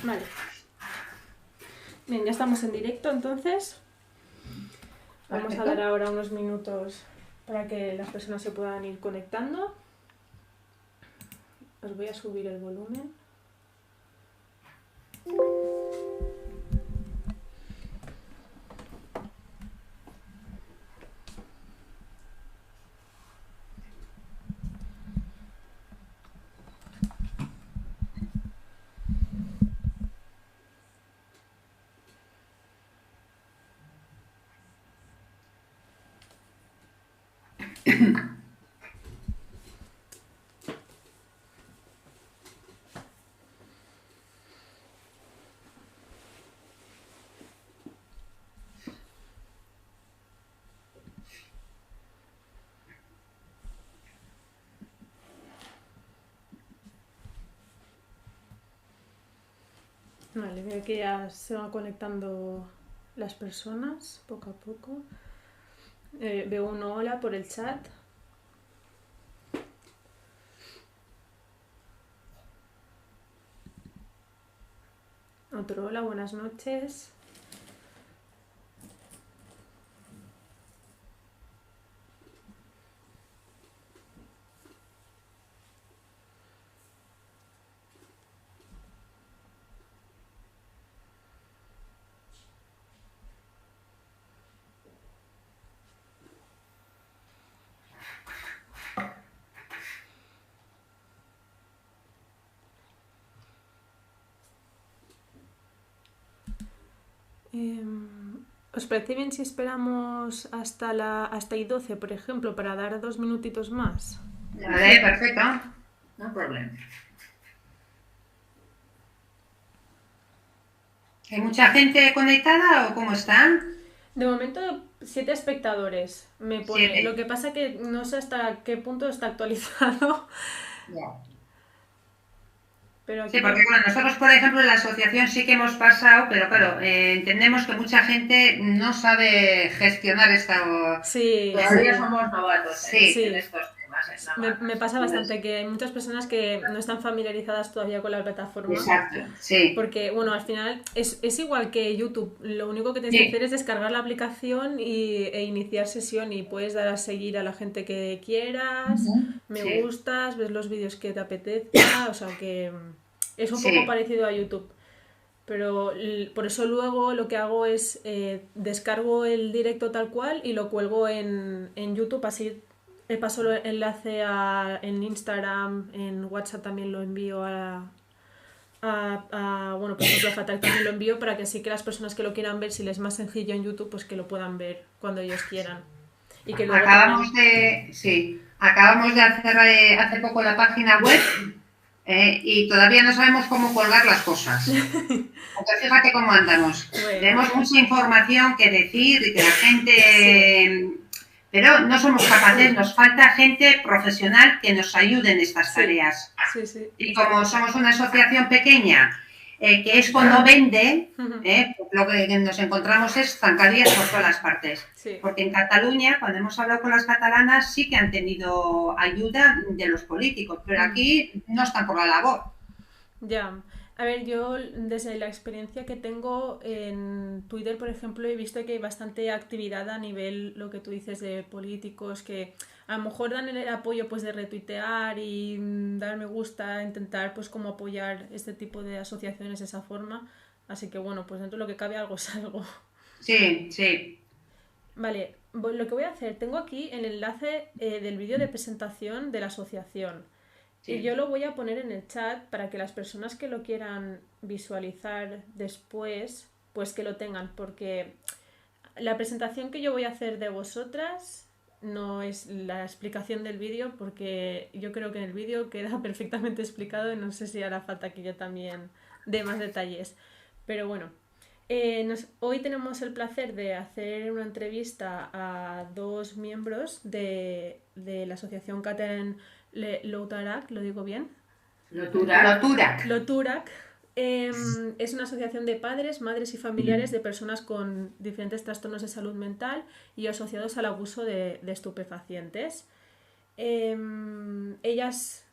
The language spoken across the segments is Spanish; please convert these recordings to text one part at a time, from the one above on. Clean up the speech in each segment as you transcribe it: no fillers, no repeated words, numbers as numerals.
Vale. Bien, ya estamos en directo entonces. Vamos a dar ahora unos minutos para que las personas se puedan ir conectando. Os voy a subir el volumen. Vale, veo que ya se van conectando las personas poco a poco. Veo un hola por el chat. Otro hola, buenas noches. ¿Os parece bien si esperamos hasta I12, por ejemplo, para dar 2 minutitos más? Vale, perfecto. No problema. ¿Hay mucha gente conectada o cómo están? De momento, 7 espectadores me pone. 7. Lo que pasa que no sé hasta qué punto está actualizado. Ya. Pero Sí, aquí porque bueno, nosotros, por ejemplo, en la asociación sí que hemos pasado, pero claro, entendemos que mucha gente no sabe gestionar esta. sí, Todavía sí, somos novatos en sí. estos temas, en Me Navarra. pasa bastante que hay muchas personas que no están familiarizadas todavía con la plataforma. Exacto, sí, Porque, bueno, al final es igual que YouTube. Lo único que tienes que hacer sí. es descargar la aplicación e iniciar sesión y puedes dar a seguir a la gente que quieras, Ujú. me Sí, gustas, ves los vídeos que te apetezca, o sea que es un poco sí. parecido a YouTube. Pero por eso luego lo que hago es descargo el directo tal cual y lo cuelgo en YouTube, así paso el enlace en Instagram, en WhatsApp también lo envío bueno, por ejemplo, a Fatal también lo envío para que así que las personas que lo quieran ver, si les es más sencillo en YouTube, pues que lo puedan ver cuando ellos quieran. Y que luego también... Acabamos de hacer hace poco la página web y todavía no sabemos cómo colgar las cosas. Entonces, fíjate cómo andamos. Bueno, Tenemos mucha información que decir y que la sí, gente. Pero no somos capaces, nos falta gente profesional que nos ayude en estas sí, tareas. sí, Y está como claro. somos una asociación pequeña, que es cuando vende, lo que nos encontramos es zancadillas por todas las partes. Sí. Porque en Cataluña, cuando hemos hablado con las catalanas, sí que han tenido ayuda de los políticos, pero aquí no están por la labor. Ya, a ver, yo desde la experiencia que tengo en Twitter, por ejemplo, he visto que hay bastante actividad a nivel, lo que tú dices, de políticos que a lo mejor dan el apoyo pues de retuitear y dar me gusta, intentar pues como apoyar este tipo de asociaciones de esa forma. Así que bueno, pues dentro de lo que cabe algo es algo. Sí, sí, Vale, lo que voy a hacer, tengo aquí el enlace del vídeo de presentación de la asociación. Y yo sí. lo voy a poner en el chat para que las personas que lo quieran visualizar después, pues que lo tengan, porque la presentación que yo voy a hacer de vosotras no es la explicación del vídeo, porque yo creo que en el vídeo queda perfectamente explicado y no sé si hará falta que yo también dé más detalles. Pero bueno, hoy tenemos el placer de hacer una entrevista a dos miembros de la asociación Catherine Loutarac, ¿lo digo bien? Loturak. Loturac. Es una asociación de padres, madres y familiares de personas con diferentes trastornos de salud mental y asociados al abuso de estupefacientes. Ellas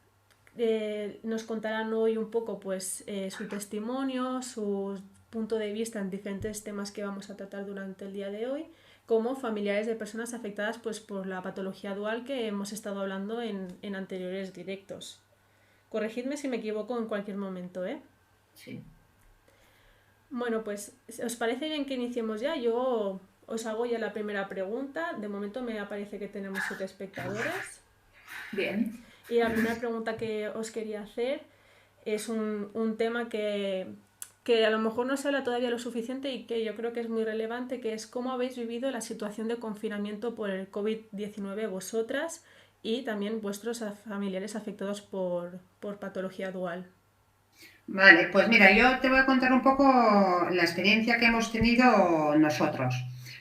nos contarán hoy un poco pues su testimonio, su punto de vista en diferentes temas que vamos a tratar durante el día de hoy, como familiares de personas afectadas pues por la patología dual que hemos estado hablando en anteriores directos. Corregidme si me equivoco en cualquier momento, ¿eh? Sí. Bueno, pues, ¿os parece bien que iniciemos ya? Yo os hago ya la primera pregunta. De momento me aparece que tenemos 7 espectadores. Bien. Y la primera pregunta que os quería hacer es un tema que a lo mejor no se habla todavía lo suficiente y que yo creo que es muy relevante, que es cómo habéis vivido la situación de confinamiento por el COVID-19 vosotras y también vuestros familiares afectados por patología dual. Vale, pues mira, yo te voy a contar un poco la experiencia que hemos tenido nosotros.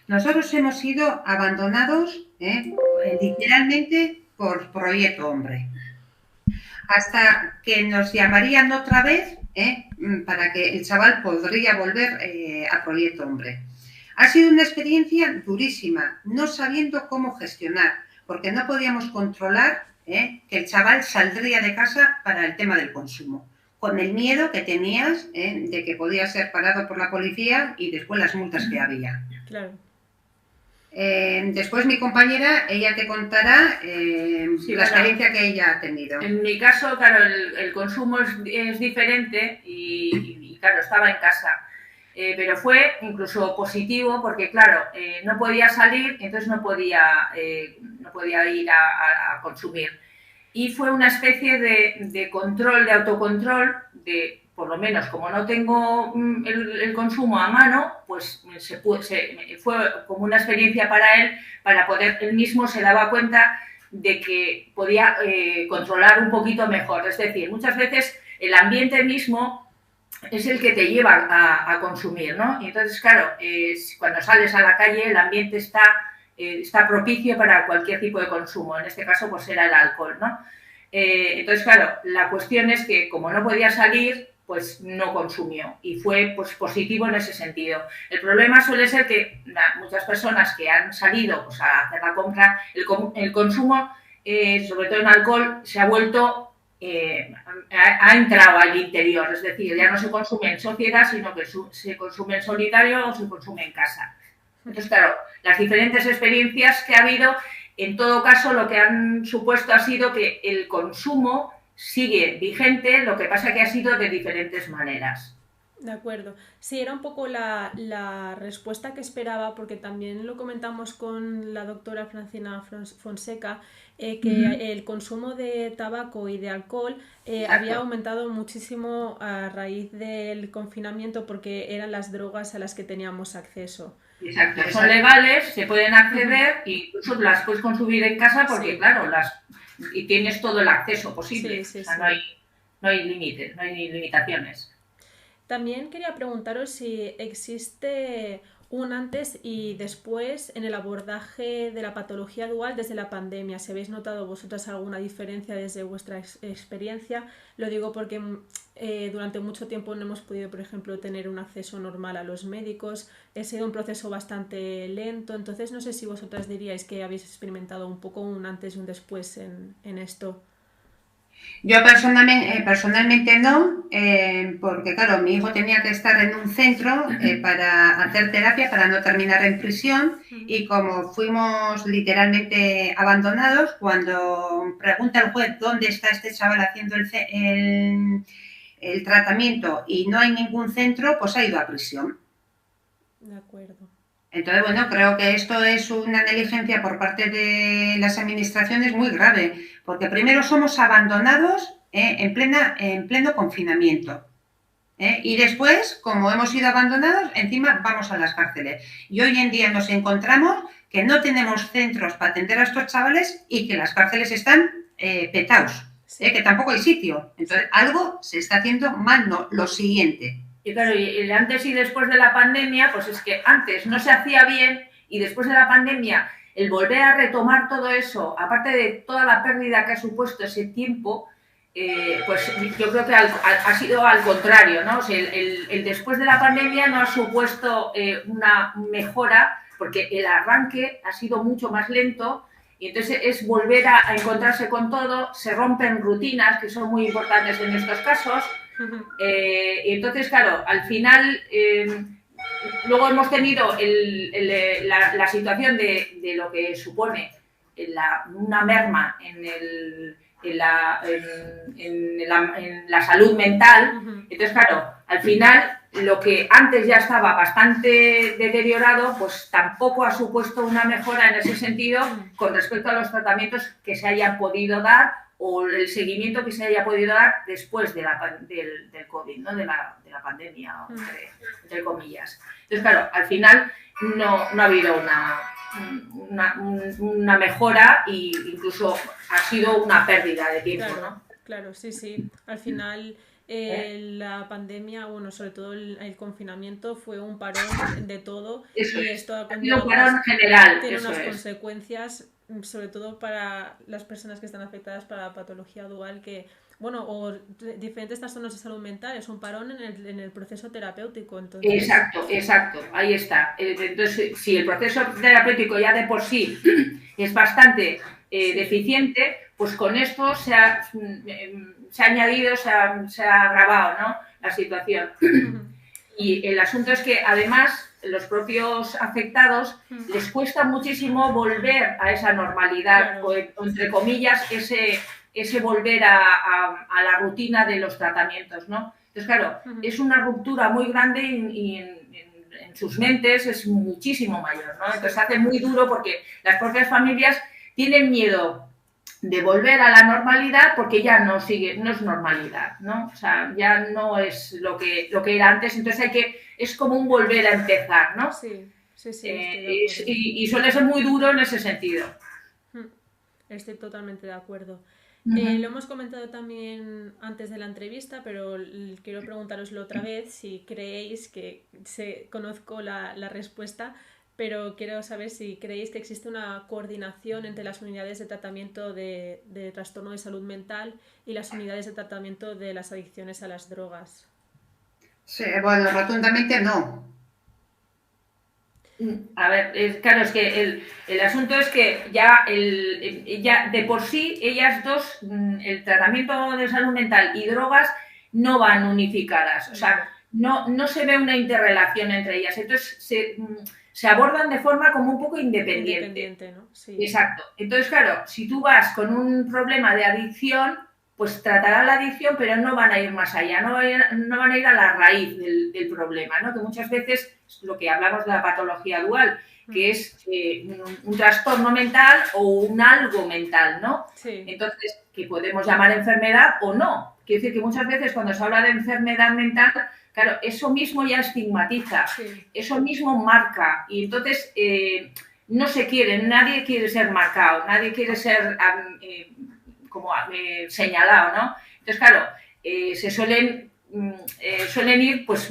Nosotros hemos sido abandonados, literalmente por Proyecto Hombre, hasta que nos llamarían otra vez para que el chaval podría volver a Proyecto Hombre. Ha sido una experiencia durísima, no sabiendo cómo gestionar, porque no podíamos controlar que el chaval saldría de casa para el tema del consumo, con el miedo que tenías de que podía ser parado por la policía y después las multas que había. Claro. Después mi compañera, ella te contará la experiencia que ella ha tenido. En mi caso, claro, el consumo es diferente y claro, estaba en casa. Pero fue incluso positivo porque, claro, no podía salir, entonces no podía ir a consumir. Y fue una especie de control, de autocontrol, por lo menos como no tengo el consumo a mano, pues fue como una experiencia para él, para poder, él mismo se daba cuenta de que podía controlar un poquito mejor. Es decir, muchas veces el ambiente mismo es el que te lleva a consumir, ¿no? Y entonces, claro, cuando sales a la calle el ambiente está propicio para cualquier tipo de consumo. En este caso, pues era el alcohol, ¿no? Entonces, claro, la cuestión es que como no podía salir, pues no consumió y fue pues positivo en ese sentido. El problema suele ser que muchas personas que han salido pues, a hacer la compra, el consumo, sobre todo en alcohol, se ha vuelto... ha entrado al interior, es decir, ya no se consume en sociedad, sino que se consume en solitario o se consume en casa. Entonces, claro, las diferentes experiencias que ha habido, en todo caso, lo que han supuesto ha sido que el consumo sigue vigente, lo que pasa que ha sido de diferentes maneras. De acuerdo. Sí, era un poco la respuesta que esperaba, porque también lo comentamos con la doctora Francina Fonseca, que el consumo de tabaco y de alcohol había aumentado muchísimo a raíz del confinamiento porque eran las drogas a las que teníamos acceso. Exacto, son legales, se pueden acceder e incluso las puedes consumir en casa porque, claro, y tienes todo el acceso posible. Sí, o sea, no hay límites, no hay limitaciones. También quería preguntaros si existe un antes y después en el abordaje de la patología dual desde la pandemia. Si habéis notado vosotras alguna diferencia desde vuestra experiencia, lo digo porque durante mucho tiempo no hemos podido, por ejemplo, tener un acceso normal a los médicos. Ha sido un proceso bastante lento, entonces no sé si vosotras diríais que habéis experimentado un poco un antes y un después en esto. Yo personalmente no, porque claro, mi hijo tenía que estar en un centro para hacer terapia, para no terminar en prisión, y como fuimos literalmente abandonados, cuando pregunta el juez dónde está este chaval haciendo el tratamiento y no hay ningún centro, pues ha ido a prisión. De acuerdo. Entonces, bueno, creo que esto es una negligencia por parte de las administraciones muy grave, porque primero somos abandonados en pleno confinamiento. Y después, como hemos sido abandonados, encima vamos a las cárceles. Y hoy en día nos encontramos que no tenemos centros para atender a estos chavales y que las cárceles están petados, que tampoco hay sitio. Entonces, algo se está haciendo mal, no, lo siguiente. Y claro, y el antes y después de la pandemia, pues es que antes no se hacía bien y después de la pandemia el volver a retomar todo eso, aparte de toda la pérdida que ha supuesto ese tiempo, pues yo creo que ha sido al contrario, ¿no? O sea, el después de la pandemia no ha supuesto una mejora porque el arranque ha sido mucho más lento Y entonces es volver a encontrarse con todo, se rompen rutinas que son muy importantes en estos casos. Y entonces, claro, al final, luego hemos tenido la situación de lo que supone una merma en la salud mental. Entonces, claro, al final lo que antes ya estaba bastante deteriorado, pues tampoco ha supuesto una mejora en ese sentido con respecto a los tratamientos que se hayan podido dar o el seguimiento que se haya podido dar después del COVID, ¿no? de la pandemia, entre comillas. Entonces, claro, al final no ha habido una mejora e incluso ha sido una pérdida de tiempo, claro, ¿no? Claro, sí. Al final la pandemia, bueno, sobre todo el confinamiento fue un parón de todo Eso y es. esto ha conllevado un parón general. tiene eso unas es. consecuencias, sobre todo para las personas que están afectadas para la patología dual, que, bueno, o diferentes trastornos de salud mental, es un parón en el proceso terapéutico. Entonces... Exacto, ahí está. Entonces, si el proceso terapéutico ya de por sí es bastante deficiente, pues con esto se ha añadido, se ha agravado, ¿no?, la situación. Y el asunto es que además los propios afectados les cuesta muchísimo volver a esa normalidad, o entre comillas, ese volver a la rutina de los tratamientos, ¿no? Entonces, claro, es una ruptura muy grande y en sus mentes es muchísimo mayor, ¿no? Entonces se hace muy duro porque las propias familias tienen miedo de volver a la normalidad porque ya no es normalidad, ¿no? O sea, ya no es lo que era antes, entonces es como un volver a empezar, ¿no? Sí. Y suele ser muy duro en ese sentido. Estoy totalmente de acuerdo. Lo hemos comentado también antes de la entrevista, pero quiero preguntároslo otra vez si creéis que conozco la respuesta, pero quiero saber si creéis que existe una coordinación entre las unidades de tratamiento de trastorno de salud mental y las unidades de tratamiento de las adicciones a las drogas. Sí, bueno, rotundamente no. A ver, claro, es que el asunto es que ya de por sí ellas dos, el tratamiento de salud mental y drogas no van unificadas, o sea, no se ve una interrelación entre ellas, entonces se abordan de forma como un poco independiente, ¿no? Sí. Exacto. Entonces, claro, si tú vas con un problema de adicción, pues tratarán la adicción, pero no van a ir más allá, no van a ir a la raíz del problema, ¿no? Que muchas veces es lo que hablamos de la patología dual, que es un trastorno mental o un algo mental, ¿no? Sí. Entonces, que podemos llamar enfermedad o no. Quiere decir que muchas veces cuando se habla de enfermedad mental, claro, eso mismo ya estigmatiza, eso mismo marca, y entonces no se quiere, nadie quiere ser marcado, nadie quiere ser señalado, ¿no? Entonces, claro, se suelen ir, pues,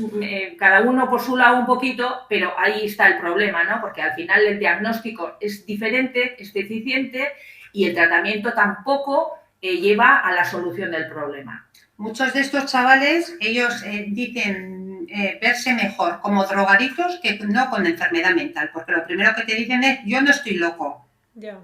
cada uno por su lado un poquito, pero ahí está el problema, ¿no? Porque al final el diagnóstico es diferente, es deficiente, y el tratamiento tampoco lleva a la solución del problema. Muchos de estos chavales, ellos dicen verse mejor como drogaditos que no con enfermedad mental, porque lo primero que te dicen es, yo no estoy loco. Ya.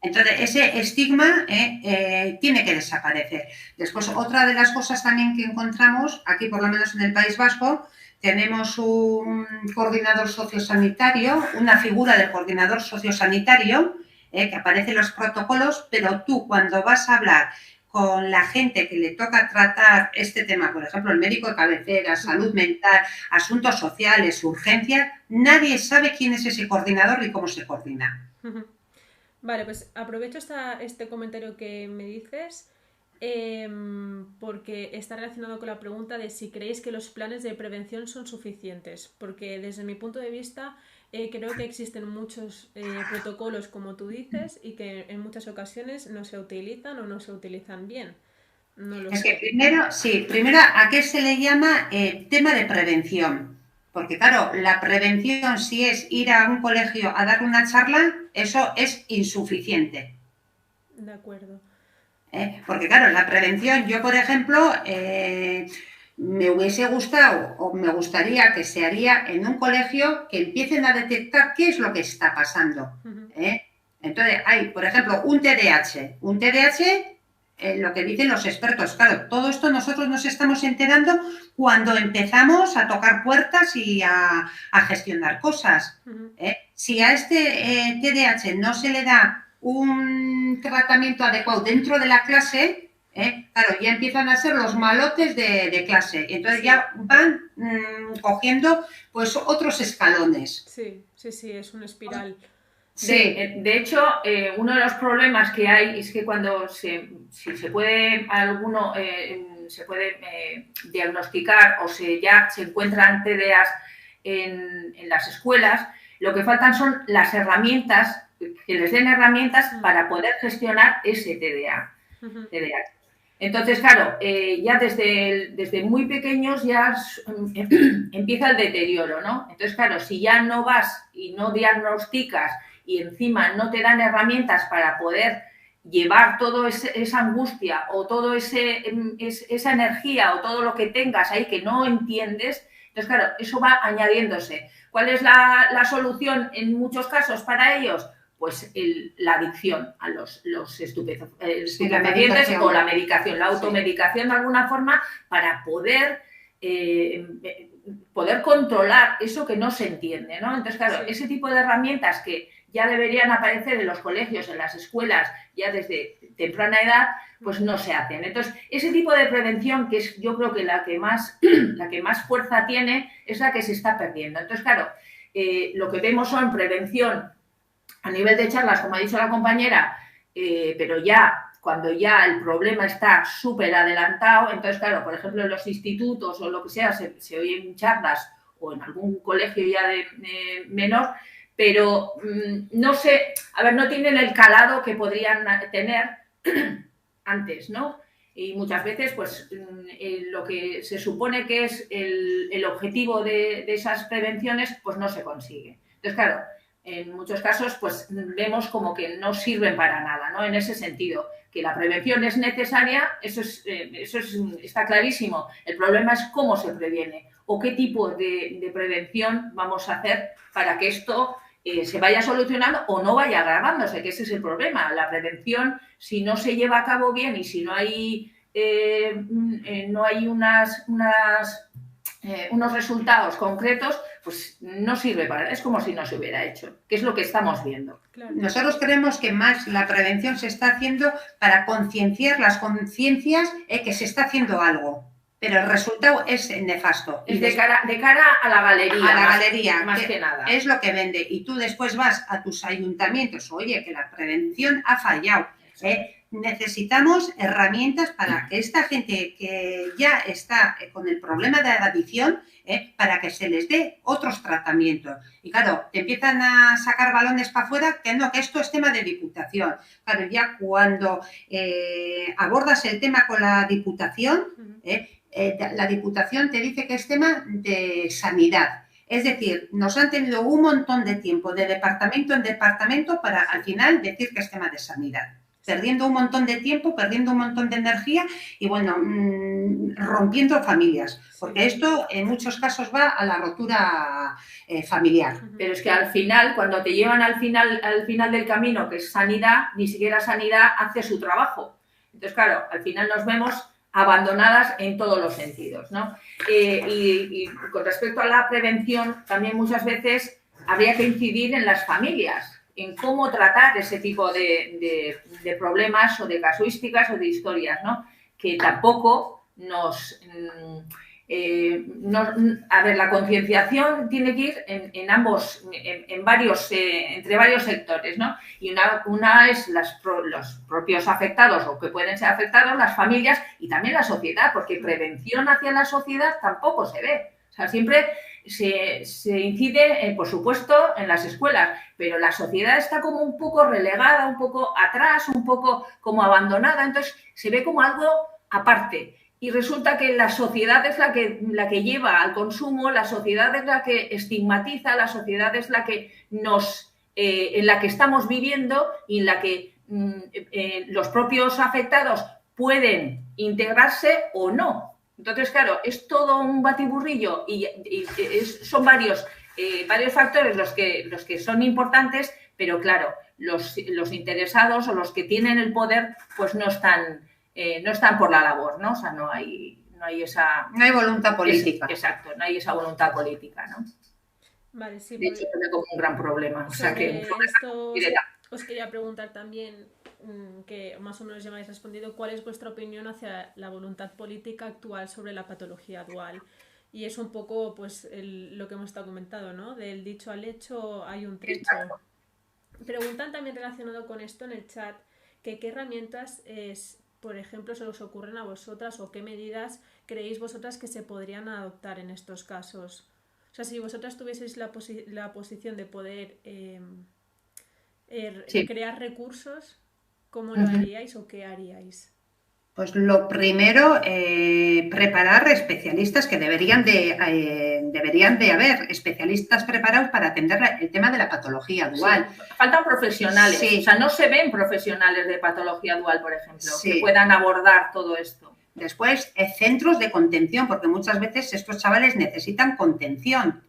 Entonces, ese estigma tiene que desaparecer. Después, otra de las cosas también que encontramos, aquí por lo menos en el País Vasco, tenemos un coordinador sociosanitario, una figura del coordinador sociosanitario, que aparece en los protocolos, pero tú cuando vas a hablar con la gente que le toca tratar este tema, por ejemplo, el médico de cabecera, salud mental, asuntos sociales, urgencias, nadie sabe quién es ese coordinador ni cómo se coordina. Vale, pues aprovecho este comentario que me dices porque está relacionado con la pregunta de si creéis que los planes de prevención son suficientes, porque desde mi punto de vista creo que existen muchos protocolos, como tú dices, y que en muchas ocasiones no se utilizan o no se utilizan bien. No lo sé. Que primero, ¿a qué se le llama tema de prevención? Porque claro, la prevención, si es ir a un colegio a dar una charla, eso es insuficiente. De acuerdo. Porque claro, la prevención, yo por ejemplo, me hubiese gustado o me gustaría que se haría en un colegio que empiecen a detectar qué es lo que está pasando. Entonces, hay, por ejemplo, un TDAH. Un TDAH, lo que dicen los expertos, claro, todo esto nosotros nos estamos enterando cuando empezamos a tocar puertas y a gestionar cosas. Si a este TDAH no se le da un tratamiento adecuado dentro de la clase, claro, ya empiezan a ser los malotes de clase. Entonces ya van cogiendo pues otros escalones. Sí, sí, sí, es una espiral. Sí. De hecho, uno de los problemas que hay es que cuando se puede diagnosticar o ya se encuentran TDAs en las escuelas, lo que faltan son las herramientas, que les den herramientas para poder gestionar ese TDA. Entonces, claro, ya desde muy pequeños ya empieza el deterioro, ¿no? Entonces, claro, si ya no vas y no diagnosticas y encima no te dan herramientas para poder llevar toda esa angustia o toda esa energía o todo lo que tengas ahí que no entiendes, entonces, claro, eso va añadiéndose. ¿Cuál es la solución en muchos casos para ellos? Pues la adicción a los estupefacientes o la medicación, la automedicación de alguna forma para poder controlar eso que no se entiende, ¿no? Entonces, claro, ese tipo de herramientas que ya deberían aparecer en los colegios, en las escuelas, ya desde temprana edad, pues no se hacen. Entonces, ese tipo de prevención, que es yo creo que la que más fuerza tiene, es la que se está perdiendo. Entonces, claro, lo que vemos son prevención a nivel de charlas, como ha dicho la compañera, pero ya cuando ya el problema está súper adelantado, entonces, claro, por ejemplo, en los institutos o lo que sea, se oyen charlas o en algún colegio ya de menor, pero no sé, a ver, no tienen el calado que podrían tener antes, ¿no? Y muchas veces, pues, lo que se supone que es el objetivo de esas prevenciones, pues no se consigue. Entonces, claro, en muchos casos, pues vemos como que no sirven para nada, ¿no? En ese sentido, que la prevención es necesaria, eso está clarísimo. El problema es cómo se previene o qué tipo de prevención vamos a hacer para que esto se vaya solucionando o no vaya agravándose, que ese es el problema. La prevención, si no se lleva a cabo bien y si no hay unos resultados concretos, pues no sirve para, es como si no se hubiera hecho, que es lo que estamos viendo. Claro. Nosotros creemos que más la prevención se está haciendo para concienciar las conciencias que se está haciendo algo, pero el resultado es nefasto. Es de cara a la galería. A la galería, más que nada. Es lo que vende. Y tú después vas a tus ayuntamientos, oye, que la prevención ha fallado. Necesitamos herramientas para que esta gente que ya está con el problema de adicción, para que se les dé otros tratamientos. Y claro, te empiezan a sacar balones para afuera, que no, que esto es tema de Diputación. Claro, ya cuando abordas el tema con la Diputación, la Diputación te dice que es tema de sanidad. Es decir, nos han tenido un montón de tiempo de departamento en departamento para al final decir que es tema de sanidad. Perdiendo un montón de tiempo, perdiendo un montón de energía y, bueno, rompiendo familias. Porque esto en muchos casos va a la rotura familiar. Pero es que al final, cuando te llevan al final del camino, que es sanidad, ni siquiera sanidad hace su trabajo. Entonces, claro, al final nos vemos abandonadas en todos los sentidos, ¿no? Y con respecto a la prevención, también muchas veces habría que incidir en las familias, en cómo tratar ese tipo de problemas o de casuísticas o de historias, ¿no? Que tampoco a ver, la concienciación tiene que ir entre varios sectores, ¿no? Y una es los propios afectados o que pueden ser afectados, las familias y también la sociedad, porque prevención hacia la sociedad tampoco se ve. O sea, siempre se incide, por supuesto, en las escuelas, pero la sociedad está como un poco relegada, un poco atrás, un poco como abandonada, entonces se ve como algo aparte. Y resulta que la sociedad es la que lleva al consumo, la sociedad es la que estigmatiza, la sociedad es la que en la que estamos viviendo y en la que los propios afectados pueden integrarse o no. Entonces, claro, es todo un batiburrillo y son varios factores los que son importantes pero claro, los interesados o los que tienen el poder pues no están por la labor, ¿no? O sea, no hay esa... No hay voluntad política. Exacto, no hay esa voluntad política, ¿no? Vale, sí. De hecho, es como un gran problema. O sea, que esto os quería preguntar también, que más o menos ya me habéis respondido, ¿cuál es vuestra opinión hacia la voluntad política actual sobre la patología dual? Y es un poco pues lo que hemos estado comentando, ¿no? Del dicho al hecho hay un trecho. Exacto. Preguntan también relacionado con esto en el chat que qué herramientas, por ejemplo, se os ocurren a vosotras o qué medidas creéis vosotras que se podrían adoptar en estos casos. O sea, si vosotras tuvieseis la posición de poder crear recursos, ¿cómo lo haríais o qué haríais? Pues lo primero, preparar especialistas que deberían de haber especialistas preparados para atender el tema de la patología dual. Sí, faltan profesionales, o sea, no se ven profesionales de patología dual, por ejemplo, que puedan abordar todo esto. Después, centros de contención, porque muchas veces estos chavales necesitan contención.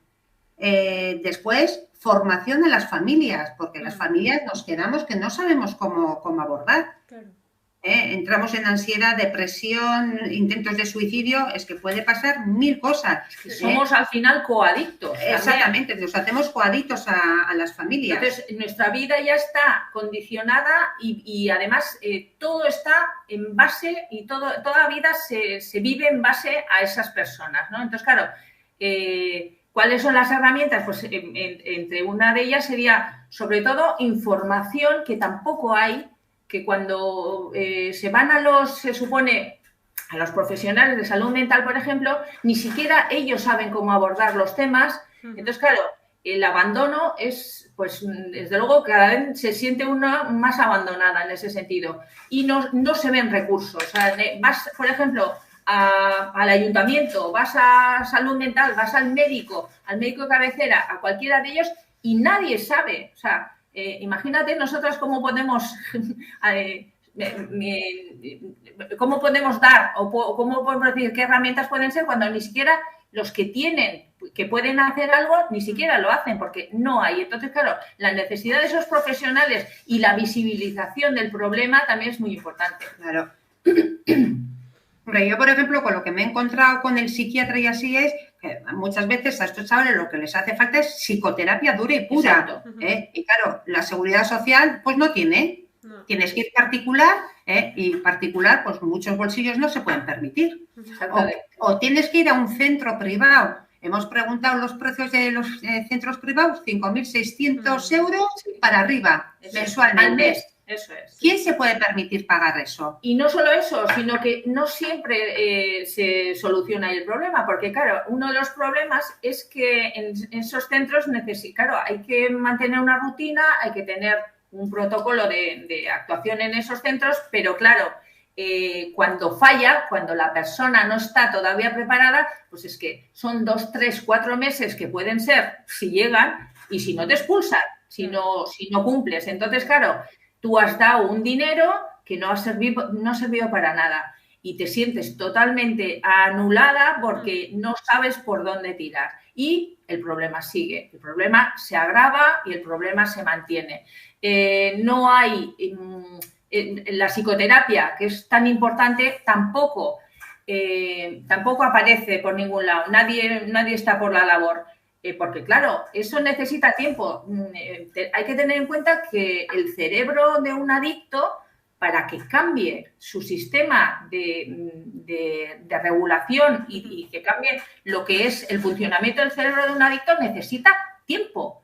Después, formación a las familias, porque las familias nos quedamos que no sabemos cómo abordar. Claro. Entramos en ansiedad, depresión, intentos de suicidio, es que puede pasar mil cosas. Somos al final coadictos. Exactamente, nos hacemos coadictos a las familias. Entonces, nuestra vida ya está condicionada y además todo está en base y toda la vida se vive en base a esas personas, ¿no? Entonces, claro, ¿cuáles son las herramientas? Pues entre una de ellas sería, sobre todo, información que tampoco hay, que cuando se van se supone, a los profesionales de salud mental, por ejemplo, ni siquiera ellos saben cómo abordar los temas. Entonces, claro, el abandono es, pues, desde luego, cada vez se siente una más abandonada en ese sentido. Y no se ven recursos. O sea, vas, por ejemplo, al ayuntamiento, vas a salud mental, vas al médico de cabecera, a cualquiera de ellos, y nadie sabe, o sea, imagínate nosotras cómo podemos dar o cómo podemos decir qué herramientas pueden ser cuando ni siquiera los que pueden hacer algo ni siquiera lo hacen porque no hay. Entonces, claro, la necesidad de esos profesionales y la visibilización del problema también es muy importante. Claro. Hombre, yo, por ejemplo, con lo que me he encontrado con el psiquiatra y así es que muchas veces a estos chavales lo que les hace falta es psicoterapia dura y pura. Y claro, la seguridad social pues no tiene. No. Tienes que ir particular y particular pues muchos bolsillos no se pueden permitir. O tienes que ir a un centro privado. Hemos preguntado los precios de los centros privados, 5.600 euros para arriba mensualmente. Al mes. Eso es. ¿Quién se puede permitir pagar eso? Y no solo eso, sino que no siempre se soluciona el problema, porque claro, uno de los problemas es que en esos centros claro, hay que mantener una rutina, hay que tener un protocolo de actuación en esos centros, pero claro, cuando falla, cuando la persona no está todavía preparada, pues es que son 2, 3, 4 meses que pueden ser, si llegan, y si no te expulsan, si no cumples. Entonces, claro, tú has dado un dinero que no ha servido para nada y te sientes totalmente anulada porque no sabes por dónde tirar. Y el problema sigue, el problema se agrava y el problema se mantiene. No hay la psicoterapia, que es tan importante, tampoco aparece por ningún lado. Nadie está por la labor. Porque, claro, eso necesita tiempo. Hay que tener en cuenta que el cerebro de un adicto, para que cambie su sistema de regulación y que cambie lo que es el funcionamiento del cerebro de un adicto, necesita tiempo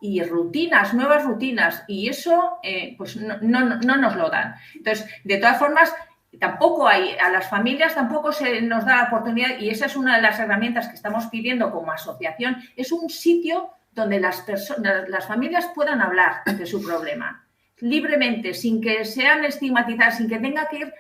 y rutinas, nuevas rutinas. Y eso, pues, no nos lo dan. Entonces, de todas formas, tampoco a las familias tampoco se nos da la oportunidad y esa es una de las herramientas que estamos pidiendo como asociación, es un sitio donde las familias puedan hablar de su problema libremente, sin que sean estigmatizadas, sin que tenga que ir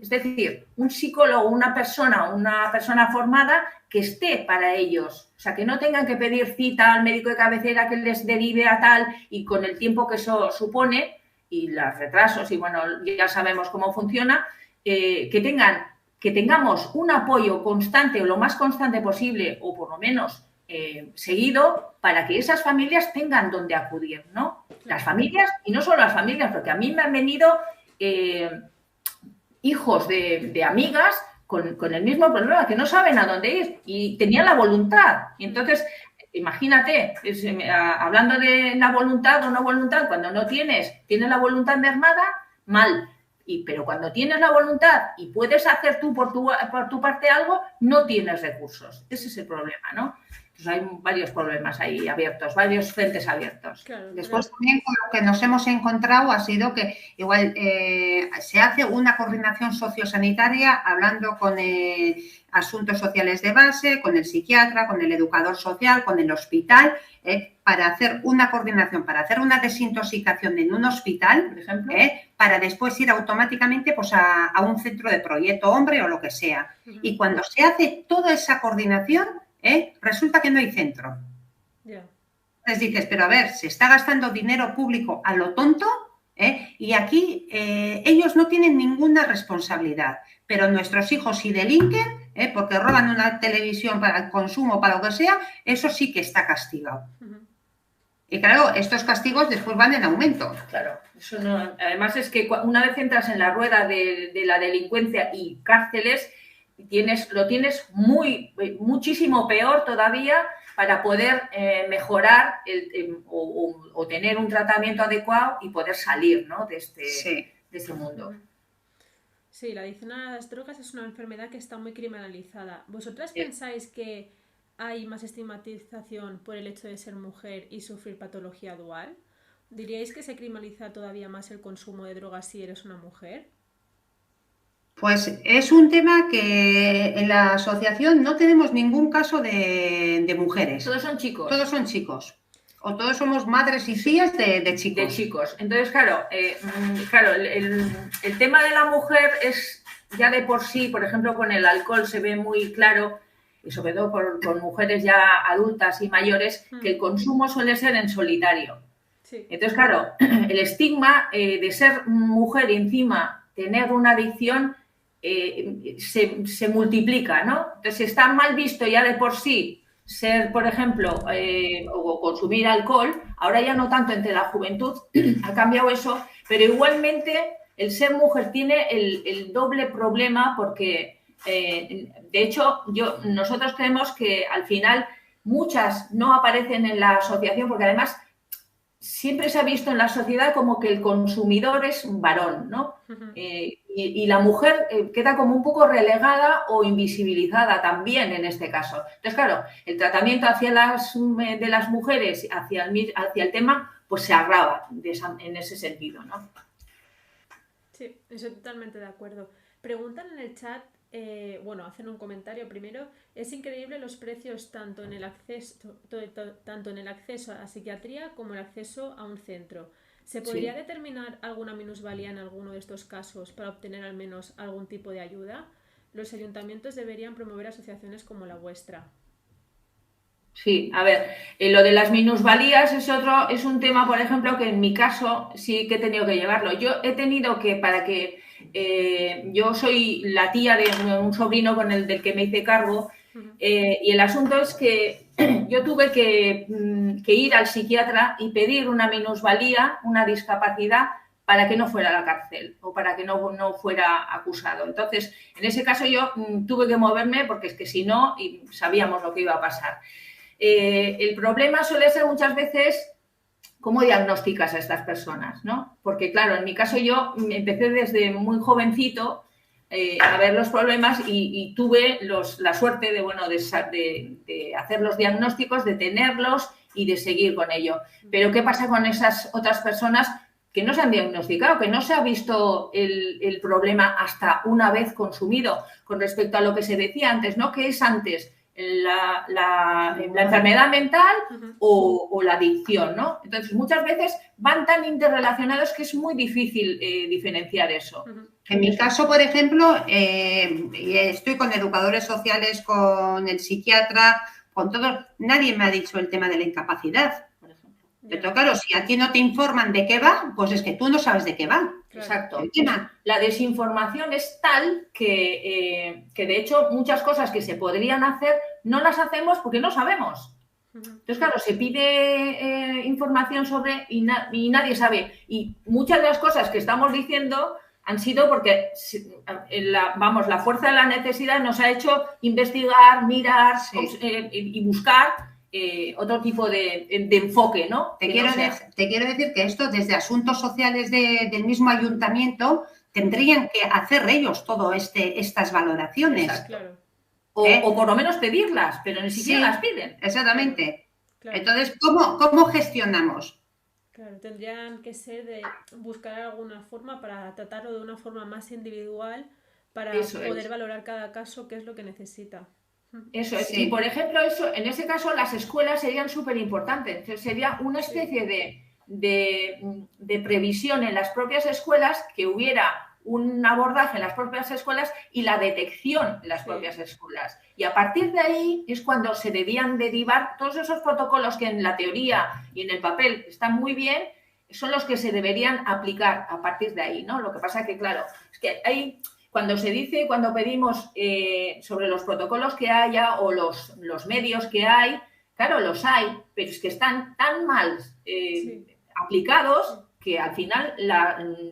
es decir, un psicólogo, una persona formada que esté para ellos, o sea, que no tengan que pedir cita al médico de cabecera que les derive a tal y con el tiempo que eso supone y los retrasos, y bueno, ya sabemos cómo funciona, que tengamos un apoyo constante o lo más constante posible, o por lo menos seguido para que esas familias tengan donde acudir, ¿no? Las familias, y no solo las familias, porque a mí me han venido hijos de amigas con el mismo problema, que no saben a dónde ir y tenían la voluntad. Y entonces, imagínate, hablando de la voluntad o no voluntad, cuando no tienes la voluntad mermada, mal. Pero cuando tienes la voluntad y puedes hacer tú por tu parte algo, no tienes recursos. Ese es el problema, ¿no? Pues hay varios problemas ahí abiertos, varios frentes abiertos. Claro, Después también con lo que nos hemos encontrado ha sido que igual se hace una coordinación sociosanitaria hablando con asuntos sociales de base, con el psiquiatra, con el educador social, con el hospital, para hacer una coordinación, para hacer una desintoxicación en un hospital, Por ejemplo. Para después ir automáticamente pues, a un centro de proyecto hombre o lo que sea. Y cuando se hace toda esa coordinación, resulta que no hay centro. Yeah. Entonces dices, pero a ver, se está gastando dinero público a lo tonto, y aquí ellos no tienen ninguna responsabilidad, pero nuestros hijos si delinquen, porque roban una televisión para el consumo, para lo que sea, eso sí que está castigado. Y claro, estos castigos después van en aumento. Claro, eso no. Además es que una vez entras en la rueda de la delincuencia y cárceles, lo tienes muchísimo peor todavía para poder mejorar o tener un tratamiento adecuado y poder salir, ¿no? de este mundo. Sí, la adicción a las drogas es una enfermedad que está muy criminalizada. ¿Vosotras pensáis que hay más estigmatización por el hecho de ser mujer y sufrir patología dual? ¿Diríais que se criminaliza todavía más el consumo de drogas si eres una mujer? Pues es un tema que en la asociación no tenemos ningún caso de mujeres. Todos son chicos. Todos son chicos. O todos somos madres y tías de chicos. De chicos. Entonces, claro, el tema de la mujer es ya de por sí, por ejemplo, con el alcohol se ve muy claro, y sobre todo con mujeres ya adultas y mayores, que el consumo suele ser en solitario. Sí. Entonces, claro, el estigma de ser mujer y encima tener una adicción se multiplica, ¿no? Entonces, está mal visto ya de por sí ser, por ejemplo, o consumir alcohol, ahora ya no tanto entre la juventud, ha cambiado eso, pero igualmente el ser mujer tiene el doble problema porque, de hecho, nosotros creemos que al final muchas no aparecen en la asociación porque además siempre se ha visto en la sociedad como que el consumidor es un varón, ¿no? Y la mujer queda como un poco relegada o invisibilizada también en este caso. Entonces, claro, el tratamiento de las mujeres hacia el tema, pues se agrava en ese sentido, ¿no? Sí, estoy totalmente de acuerdo. Preguntan en el chat, hacen un comentario primero. Es increíble los precios tanto en el acceso a psiquiatría como el acceso a un centro. ¿Se podría determinar alguna minusvalía en alguno de estos casos para obtener al menos algún tipo de ayuda? Los ayuntamientos deberían promover asociaciones como la vuestra. Sí, a ver, lo de las minusvalías es un tema, por ejemplo, que en mi caso sí que he tenido que llevarlo. Yo he tenido que, yo soy la tía de un sobrino del que me hice cargo, y el asunto es que yo tuve que ir al psiquiatra y pedir una minusvalía, una discapacidad, para que no fuera a la cárcel o para que no fuera acusado. Entonces, en ese caso yo tuve que moverme porque es que si no, sabíamos lo que iba a pasar. El problema suele ser muchas veces cómo diagnosticas a estas personas, ¿no? Porque, claro, en mi caso yo empecé desde muy jovencito a ver los problemas y tuve la suerte de hacer los diagnósticos, de tenerlos y de seguir con ello. Pero ¿qué pasa con esas otras personas que no se han diagnosticado, que no se ha visto el problema hasta una vez consumido? Con respecto a lo que se decía antes, ¿no? ¿Qué es antes? La enfermedad mental o la adicción, ¿no? Entonces, muchas veces van tan interrelacionados que es muy difícil diferenciar eso. En mi caso, por ejemplo, estoy con educadores sociales, con el psiquiatra, con todo. Nadie me ha dicho el tema de la incapacidad, por ejemplo. Pero claro, si a ti no te informan de qué va, pues es que tú no sabes de qué va. Exacto. La desinformación es tal que de hecho muchas cosas que se podrían hacer no las hacemos porque no sabemos. Entonces, claro, se pide información sobre y nadie sabe. Y muchas de las cosas que estamos diciendo han sido porque, la fuerza de la necesidad nos ha hecho investigar, mirar y buscar otro tipo de enfoque, ¿no? Te quiero decir que esto, desde asuntos sociales del mismo ayuntamiento, tendrían que hacer ellos todas estas valoraciones. Claro. O por lo menos pedirlas, pero ni siquiera las piden. Exactamente. Claro. Entonces, ¿cómo gestionamos? Claro, tendrían que ser de buscar alguna forma para tratarlo de una forma más individual para poder valorar cada caso, qué es lo que necesita. Eso es. Sí. Y, por ejemplo, en ese caso, las escuelas serían súper importantes. Sería una especie de previsión en las propias escuelas, que hubiera un abordaje en las propias escuelas y la detección en las propias escuelas. Y a partir de ahí es cuando se debían derivar todos esos protocolos que en la teoría y en el papel están muy bien, son los que se deberían aplicar a partir de ahí, ¿no? Lo que pasa que, claro, es que hay... Cuando pedimos sobre los protocolos que haya o los medios que hay, claro, los hay, pero es que están tan mal aplicados que al final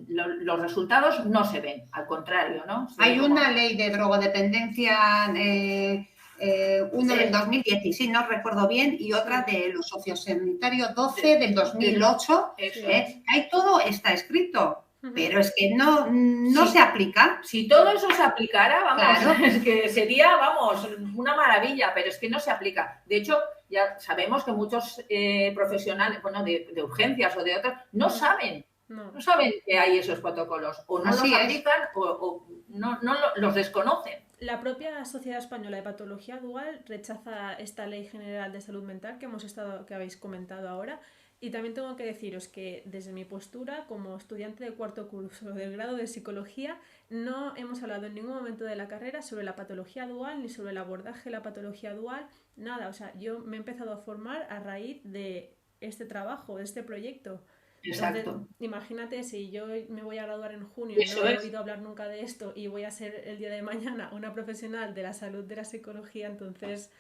los resultados no se ven, al contrario, ¿no? Hay una ley de drogodependencia, uno del 2010, sí, no recuerdo bien, y otra de los sociosanitarios 12 del 2008. Ahí todo está escrito. Pero es que no se aplica. Si todo eso se aplicara, vamos, es que sería, una maravilla, pero es que no se aplica. De hecho, ya sabemos que muchos profesionales, de urgencias o de otros, no saben que hay esos protocolos, o no los aplican o no los desconocen. La propia Sociedad Española de Patología Dual rechaza esta Ley General de Salud Mental que habéis comentado ahora. Y también tengo que deciros que desde mi postura como estudiante de cuarto curso del grado de Psicología no hemos hablado en ningún momento de la carrera sobre la patología dual ni sobre el abordaje de la patología dual, nada. O sea, yo me he empezado a formar a raíz de este trabajo, de este proyecto. Exacto. Entonces, imagínate si yo me voy a graduar en junio y no he oído hablar nunca de esto y voy a ser el día de mañana una profesional de la salud de la psicología, entonces...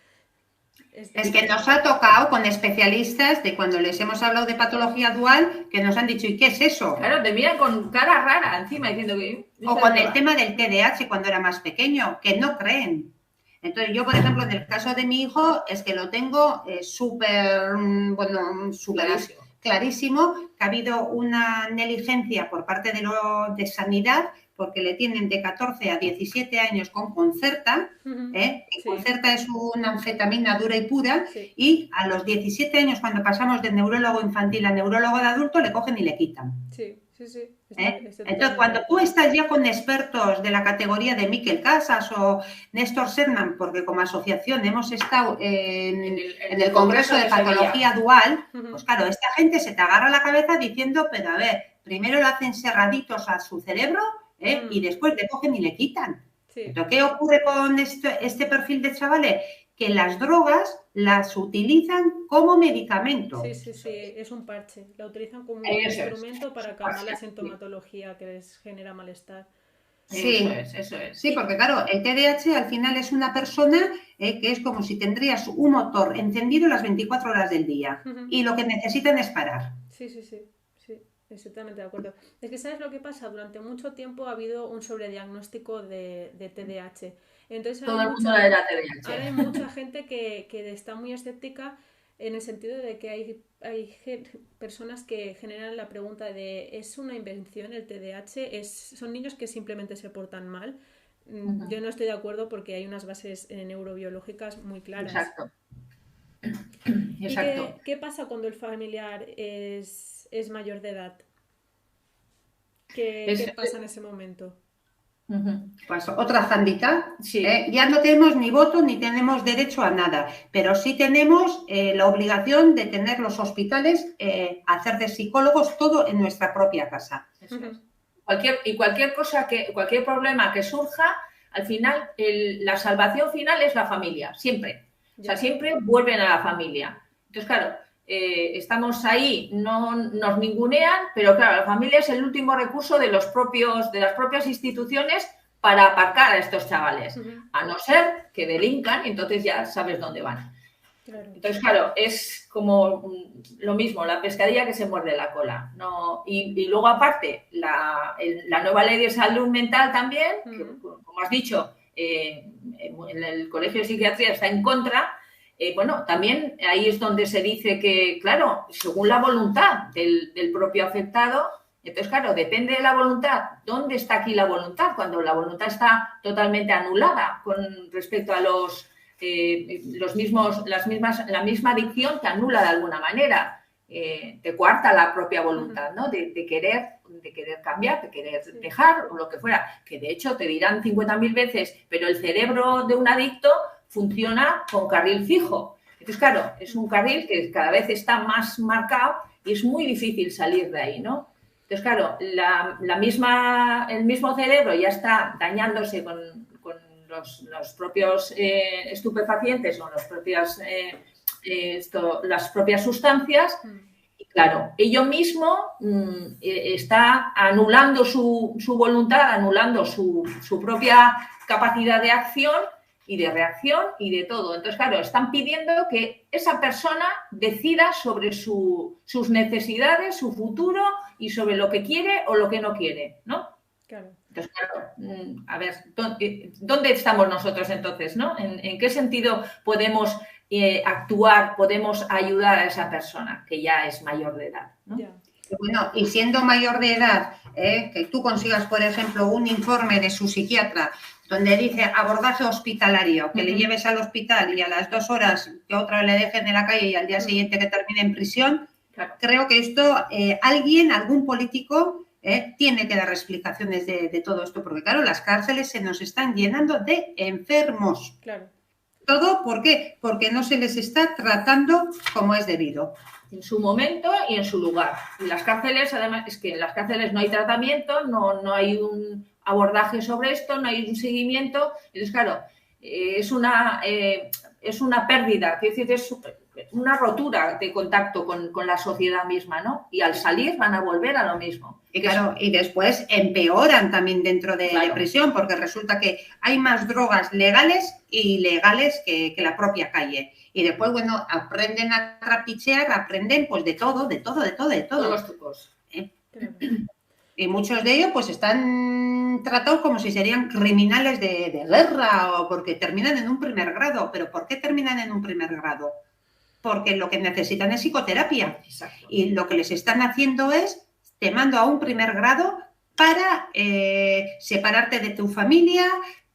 Es que nos ha tocado con especialistas de cuando les hemos hablado de patología dual que nos han dicho, ¿y qué es eso? Claro, te miran con cara rara encima diciendo que... O con el tema del TDAH cuando era más pequeño, que no creen. Entonces yo, por ejemplo, en el caso de mi hijo, es que lo tengo súper clarísimo, que ha habido una negligencia por parte de Sanidad, porque le tienen de 14 a 17 años con Concerta. Concerta es una anfetamina dura y pura, y a los 17 años, cuando pasamos de neurólogo infantil a neurólogo de adulto, le cogen y le quitan. Sí. Entonces, cuando tú estás ya con expertos de la categoría de Miquel Casas o Néstor Sernan, porque como asociación hemos estado en el Congreso de Patología Dual, pues claro, esta gente se te agarra la cabeza diciendo, pero a ver, primero lo hacen cerraditos a su cerebro, y después le cogen y le quitan. Entonces, ¿qué ocurre con este perfil de chavales? Que las drogas las utilizan como medicamento. Sí, es un parche. La utilizan como un instrumento para calmar la sintomatología que les genera malestar. Eso es. Sí, porque claro, el TDAH al final es una persona que es como si tendrías un motor encendido las 24 horas del día y lo que necesitan es parar. Sí, estoy totalmente de acuerdo. Es que ¿sabes lo que pasa? Durante mucho tiempo ha habido un sobrediagnóstico de TDAH. Entonces todo el mundo era TDAH. Ahora hay mucha gente que está muy escéptica en el sentido de que hay personas que generan la pregunta de ¿es una invención el TDAH? ¿Son niños que simplemente se portan mal? Yo no estoy de acuerdo porque hay unas bases neurobiológicas muy claras. Exacto. ¿Y qué pasa cuando el familiar es mayor de edad? ¿Qué pasa en ese momento? Pues otra zambita. Ya no tenemos ni voto ni tenemos derecho a nada, pero sí tenemos la obligación de tener los hospitales, hacer de psicólogos todo en nuestra propia casa. Eso es. Cualquier problema que surja, al final la salvación final es la familia, siempre. O sea, siempre vuelven a la familia. Entonces, claro, estamos ahí, no nos ningunean, pero claro, la familia es el último recurso de las propias instituciones para aparcar a estos chavales, a no ser que delincan, y entonces ya sabes dónde van. Claro. Entonces, claro, es como lo mismo, la pescadilla que se muerde la cola, ¿no? Y luego, aparte, la nueva ley de salud mental también, que, como has dicho, en el Colegio de Psiquiatría está en contra. Bueno, también ahí es donde se dice que, claro, según la voluntad del propio afectado, entonces, claro, depende de la voluntad. ¿Dónde está aquí la voluntad? Cuando la voluntad está totalmente anulada con respecto a la misma adicción te anula de alguna manera, te coarta la propia voluntad, ¿no? De querer cambiar, de querer dejar o lo que fuera, que de hecho te dirán 50.000 veces, pero el cerebro de un adicto funciona con carril fijo. Entonces, claro, es un carril que cada vez está más marcado y es muy difícil salir de ahí, ¿no? Entonces, claro, el mismo cerebro ya está dañándose con los propios estupefacientes o las propias sustancias. Y claro, ello mismo está anulando su voluntad, anulando su propia capacidad de acción y de reacción y de todo. Entonces, claro, están pidiendo que esa persona decida sobre sus necesidades, su futuro y sobre lo que quiere o lo que no quiere, ¿no? Claro. Entonces, claro, a ver, ¿dónde estamos nosotros entonces, no? ¿En qué sentido podemos actuar, podemos ayudar a esa persona que ya es mayor de edad, ¿no? Ya. Bueno, y siendo mayor de edad, que tú consigas, por ejemplo, un informe de su psiquiatra donde dice abordaje hospitalario, que le lleves al hospital y a las 2 horas que otra le dejen en la calle y al día siguiente que termine en prisión, claro. Creo que esto algún político tiene que dar explicaciones de todo esto, porque claro, las cárceles se nos están llenando de enfermos. Claro. ¿Todo por qué? Porque no se les está tratando como es debido. En su momento y en su lugar. Y las cárceles, además, es que en las cárceles no hay tratamiento, no hay un abordaje sobre esto, no hay un seguimiento. Entonces, claro, es una pérdida, quiero decir, es una rotura de contacto con la sociedad misma, ¿no? Y al salir van a volver a lo mismo. Y claro, y después empeoran también dentro de prisión, porque resulta que hay más drogas legales e ilegales que la propia calle. Y después, bueno, aprenden a trapichear, aprenden pues de todo. Todos los trucos. Y muchos de ellos pues están tratados como si serían criminales de guerra o porque terminan en un primer grado. ¿Pero por qué terminan en un primer grado? Porque lo que necesitan es psicoterapia. Exacto. Y lo que les están haciendo es te mando a un primer grado para separarte de tu familia,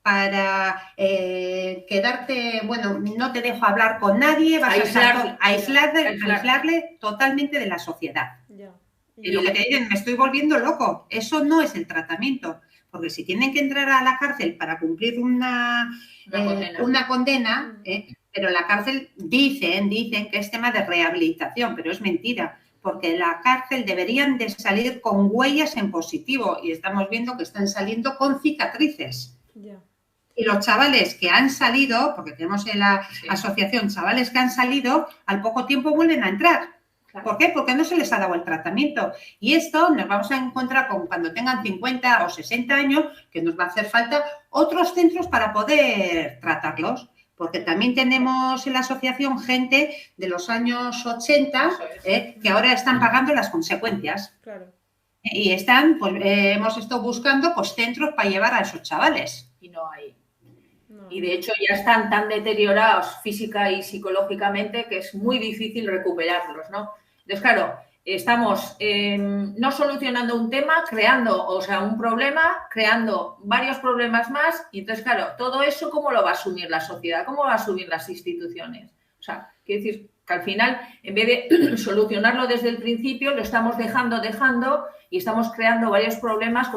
para quedarte, bueno, no te dejo hablar con nadie, vas a aislarle totalmente de la sociedad. Ya. Y lo que te dicen, me estoy volviendo loco. Eso no es el tratamiento. Porque si tienen que entrar a la cárcel para cumplir una condena, pero la cárcel dicen que es tema de rehabilitación, pero es mentira. Porque la cárcel deberían de salir con huellas en positivo y estamos viendo que están saliendo con cicatrices. Yeah. Y los chavales que han salido, porque tenemos en la asociación chavales que han salido, al poco tiempo vuelven a entrar. Claro. ¿Por qué? Porque no se les ha dado el tratamiento. Y esto nos vamos a encontrar con cuando tengan 50 o 60 años, que nos va a hacer falta otros centros para poder tratarlos. Porque también tenemos en la asociación gente de los años 80 que ahora están pagando las consecuencias. Claro. Y están, pues hemos estado buscando pues, centros para llevar a esos chavales. Y no hay. No. Y de hecho ya están tan deteriorados física y psicológicamente que es muy difícil recuperarlos, ¿no? Entonces, claro, estamos no solucionando un tema, creando, o sea, un problema, creando varios problemas más. Y entonces, claro, todo eso, ¿cómo lo va a asumir la sociedad? ¿Cómo va a asumir las instituciones? O sea, quiero decir que al final, en vez de solucionarlo desde el principio, lo estamos dejando y estamos creando varios problemas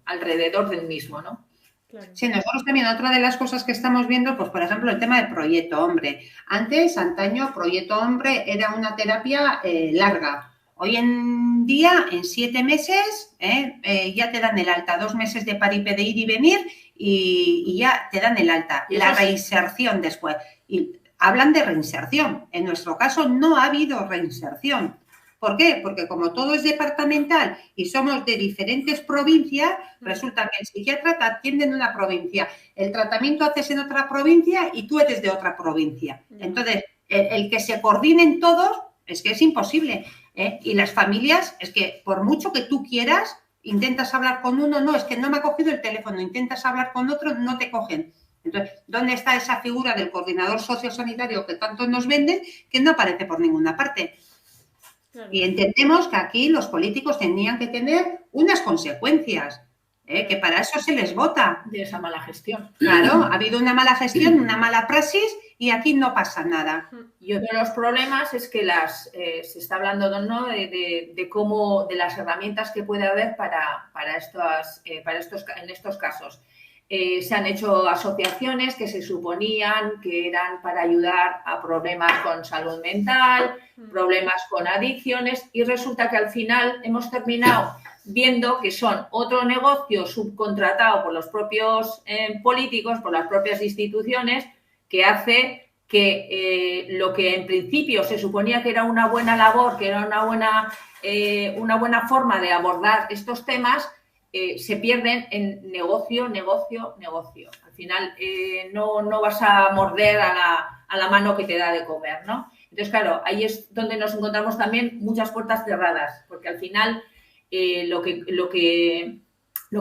alrededor del mismo, ¿no? Claro. Sí, nosotros también, otra de las cosas que estamos viendo, pues por ejemplo, el tema del Proyecto Hombre. Antaño, Proyecto Hombre era una terapia larga. Hoy en día, en 7 meses, ya te dan el alta. 2 meses de paripé de ir y venir y ya te dan el alta. La reinserción después. Y hablan de reinserción. En nuestro caso no ha habido reinserción. ¿Por qué? Porque como todo es departamental y somos de diferentes provincias, resulta que el psiquiatra te atiende en una provincia, el tratamiento haces en otra provincia y tú eres de otra provincia. Entonces, el que se coordinen todos es que es imposible. Y las familias, es que por mucho que tú quieras, intentas hablar con uno, no, es que no me ha cogido el teléfono, intentas hablar con otro, no te cogen. Entonces, ¿dónde está esa figura del coordinador sociosanitario que tanto nos venden, que no aparece por ninguna parte? Claro. Y entendemos que aquí los políticos tenían que tener unas consecuencias, que para eso se les vota. De esa mala gestión. Claro, ha habido una mala gestión, una mala praxis y aquí no pasa nada. Y otro de los problemas es que se está hablando, ¿no?, de cómo, de las herramientas que puede haber en estos casos. Se han hecho asociaciones que se suponían que eran para ayudar a problemas con salud mental, problemas con adicciones, y resulta que al final hemos terminado viendo que son otro negocio subcontratado por los propios políticos, por las propias instituciones, que hace que lo que en principio se suponía que era una buena labor, que era una buena forma de abordar estos temas, se pierden en negocio. Al final no vas a morder a la mano que te da de comer, ¿no? Entonces, claro, ahí es donde nos encontramos también muchas puertas cerradas, porque al final lo que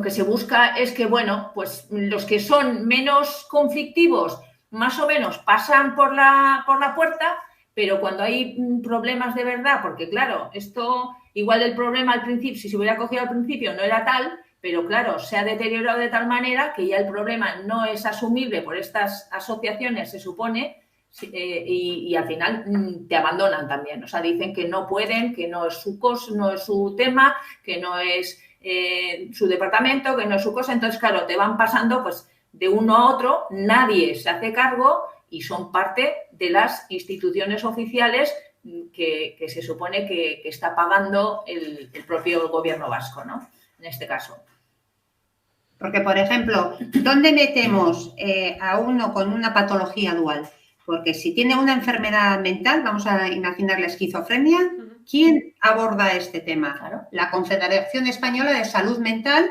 se busca es que, bueno, pues los que son menos conflictivos más o menos pasan por la puerta, pero cuando hay problemas de verdad, porque claro, esto igual el problema al principio, si se hubiera cogido al principio no era tal, pero claro, se ha deteriorado de tal manera que ya el problema no es asumible por estas asociaciones, se supone, y al final te abandonan también. O sea, dicen que no pueden, que no es su tema, que no es su departamento, que no es su cosa. Entonces, claro, te van pasando pues de uno a otro, nadie se hace cargo y son parte de las instituciones oficiales que se supone que está pagando el propio gobierno vasco, ¿no? En este caso. Porque, por ejemplo, ¿dónde metemos a uno con una patología dual? Porque si tiene una enfermedad mental, vamos a imaginar la esquizofrenia, ¿quién aborda este tema? Claro. La Confederación Española de Salud Mental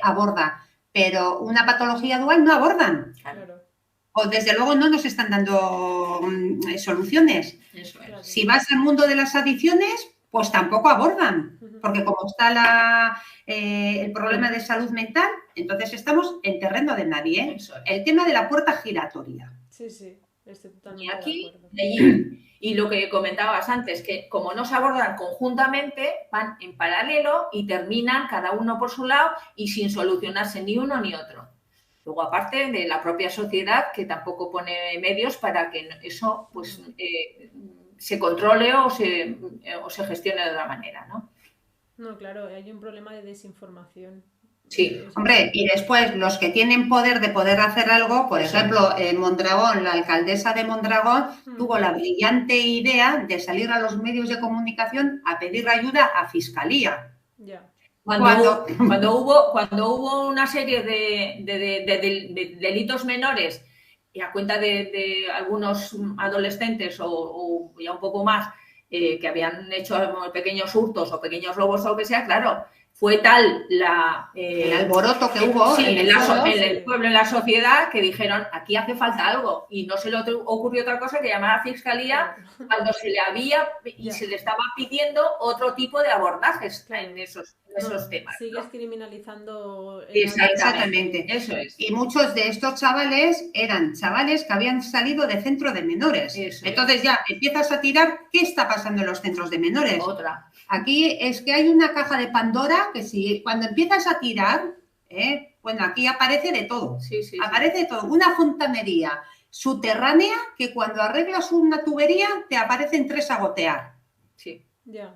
aborda, pero una patología dual no abordan. Claro. O desde luego no nos están dando soluciones. Eso es. Si vas al mundo de las adicciones, pues tampoco abordan, porque como está el problema de salud mental, entonces estamos en terreno de nadie. Eso es. El tema de la puerta giratoria. Sí, sí, estoy totalmente Y aquí, de acuerdo. de allí. Y lo que comentabas antes, que como no se abordan conjuntamente, van en paralelo y terminan cada uno por su lado y sin solucionarse ni uno ni otro. Luego, aparte de la propia sociedad, que tampoco pone medios para que eso pues se controle o se gestione de otra manera, ¿no? No, claro, hay un problema de desinformación. Sí. Hombre, y después los que tienen poder de poder hacer algo, por ejemplo, en Mondragón, la alcaldesa de Mondragón tuvo la brillante idea de salir a los medios de comunicación a pedir ayuda a Fiscalía. Ya. Cuando hubo una serie de delitos menores y a cuenta de algunos adolescentes o ya un poco más que habían hecho pequeños hurtos o pequeños robos o lo que sea, claro, fue tal el alboroto que hubo en el pueblo, en la sociedad, que dijeron, aquí hace falta algo. Y no se le ocurrió otra cosa que llamar a Fiscalía cuando se le había y se le estaba pidiendo otro tipo de abordajes en esos temas. Sigues criminalizando. Exactamente. Eso es. Y muchos de estos chavales eran chavales que habían salido de centro de menores. Entonces ya empiezas a tirar, ¿qué está pasando en los centros de menores? Otra. Aquí es que hay una caja de Pandora que si cuando empiezas a tirar, bueno, aquí aparece de todo. Aparece de todo. Una fontanería subterránea que cuando arreglas una tubería te aparecen 3 a gotear. Sí. Ya.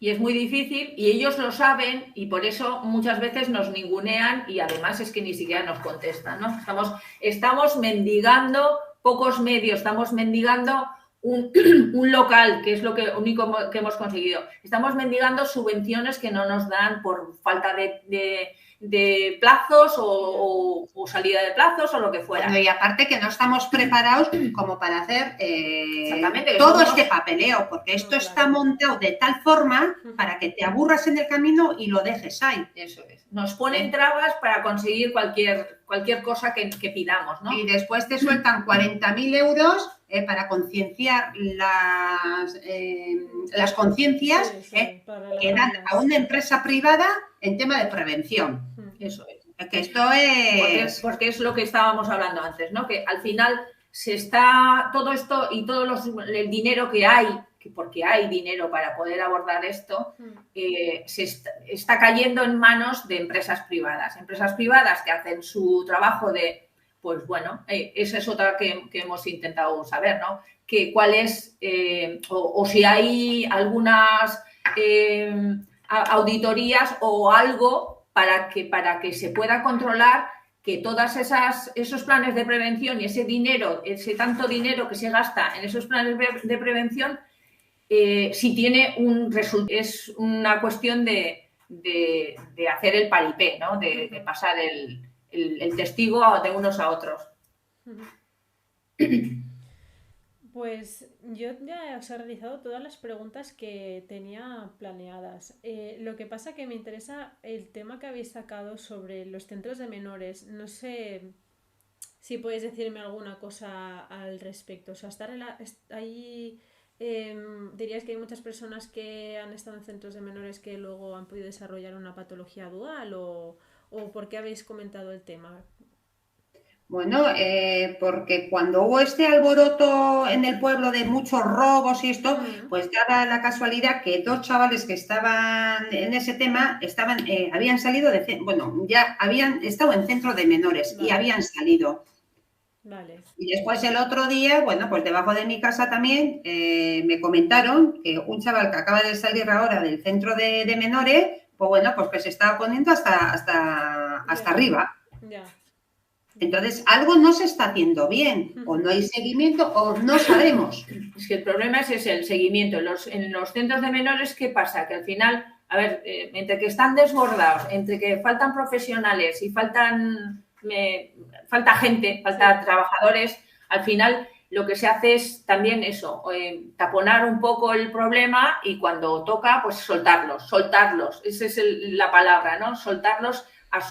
Y es muy difícil y ellos lo saben y por eso muchas veces nos ningunean y además es que ni siquiera nos contestan, ¿no? Estamos mendigando pocos medios, estamos mendigando un local, que es lo único que hemos conseguido. Estamos mendigando subvenciones que no nos dan por falta de plazos o salida de plazos o lo que fuera. Bueno, y aparte que no estamos preparados como para hacer todo este papeleo, porque esto está montado de tal forma para que te aburras en el camino y lo dejes ahí. Eso es. Nos ponen trabas para conseguir cualquier cualquier cosa que pidamos, ¿no? Y después te sueltan 40.000 euros para concienciar las conciencias que dan a una empresa privada en tema de prevención. Eso es. Que esto es... Porque es lo que estábamos hablando antes, ¿no? Que al final se está todo esto y el dinero que hay, porque hay dinero para poder abordar esto, se está cayendo en manos de empresas privadas que hacen su trabajo de, pues bueno, esa es otra que hemos intentado saber, ¿no? Que cuál es, o si hay algunas auditorías o algo para que se pueda controlar que todas esos planes de prevención y ese dinero, ese tanto dinero que se gasta en esos planes de prevención, si tiene un resultado, es una cuestión de hacer el paripé, ¿no? De pasar el testigo de unos a otros. Pues yo ya os he realizado todas las preguntas que tenía planeadas. Lo que pasa que me interesa el tema que habéis sacado sobre los centros de menores. No sé si podéis decirme alguna cosa al respecto. O sea, ahí dirías que hay muchas personas que han estado en centros de menores que luego han podido desarrollar una patología dual o ¿por qué habéis comentado el tema? Bueno, porque cuando hubo este alboroto en el pueblo de muchos robos y esto, pues daba la casualidad que 2 chavales que estaban en ese tema habían salido ya habían estado en centro de menores y habían salido. Vale. Y después el otro día, bueno, pues debajo de mi casa también me comentaron que un chaval que acaba de salir ahora del centro de menores, pues bueno, pues que se estaba poniendo hasta arriba. Ya. Entonces, algo no se está haciendo bien, o no hay seguimiento, o no sabemos. Es que el problema es el seguimiento. En los centros de menores, ¿qué pasa? Que al final, a ver, entre que están desbordados, entre que faltan profesionales y falta gente, falta trabajadores, al final lo que se hace es también eso, taponar un poco el problema y cuando toca, pues soltarlos. Esa es la palabra, ¿no? Soltarlos a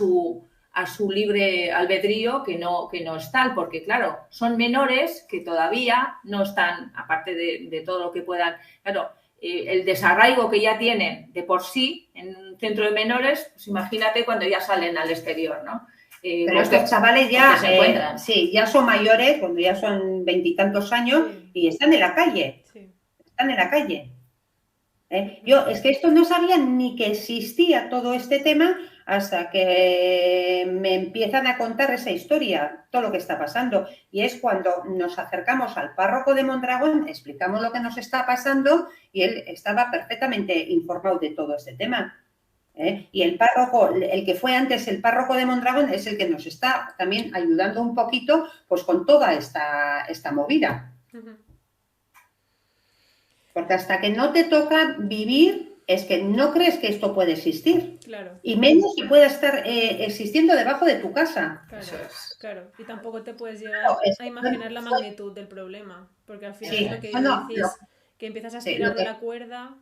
su libre albedrío, que no es tal, porque claro, son menores que todavía no están, aparte de todo lo que puedan, claro, el desarraigo que ya tienen de por sí en un centro de menores, pues imagínate cuando ya salen al exterior, ¿no? Pero estos chavales ya son mayores, cuando ya son 20 y tantos años, y están en la calle. Sí. Están en la calle. Yo es que esto no sabía ni que existía todo este tema hasta que me empiezan a contar esa historia, todo lo que está pasando. Y es cuando nos acercamos al párroco de Mondragón, explicamos lo que nos está pasando y él estaba perfectamente informado de todo este tema. Y el párroco, el que fue antes el párroco de Mondragón, es el que nos está también ayudando un poquito pues con toda esta movida. Porque hasta que no te toca vivir, es que no crees que esto puede existir. Claro. Y menos que pueda estar existiendo debajo de tu casa. Claro. Y tampoco te puedes llegar a imaginar la magnitud del problema. Porque al final es lo que dices, que empiezas a estirar de la cuerda.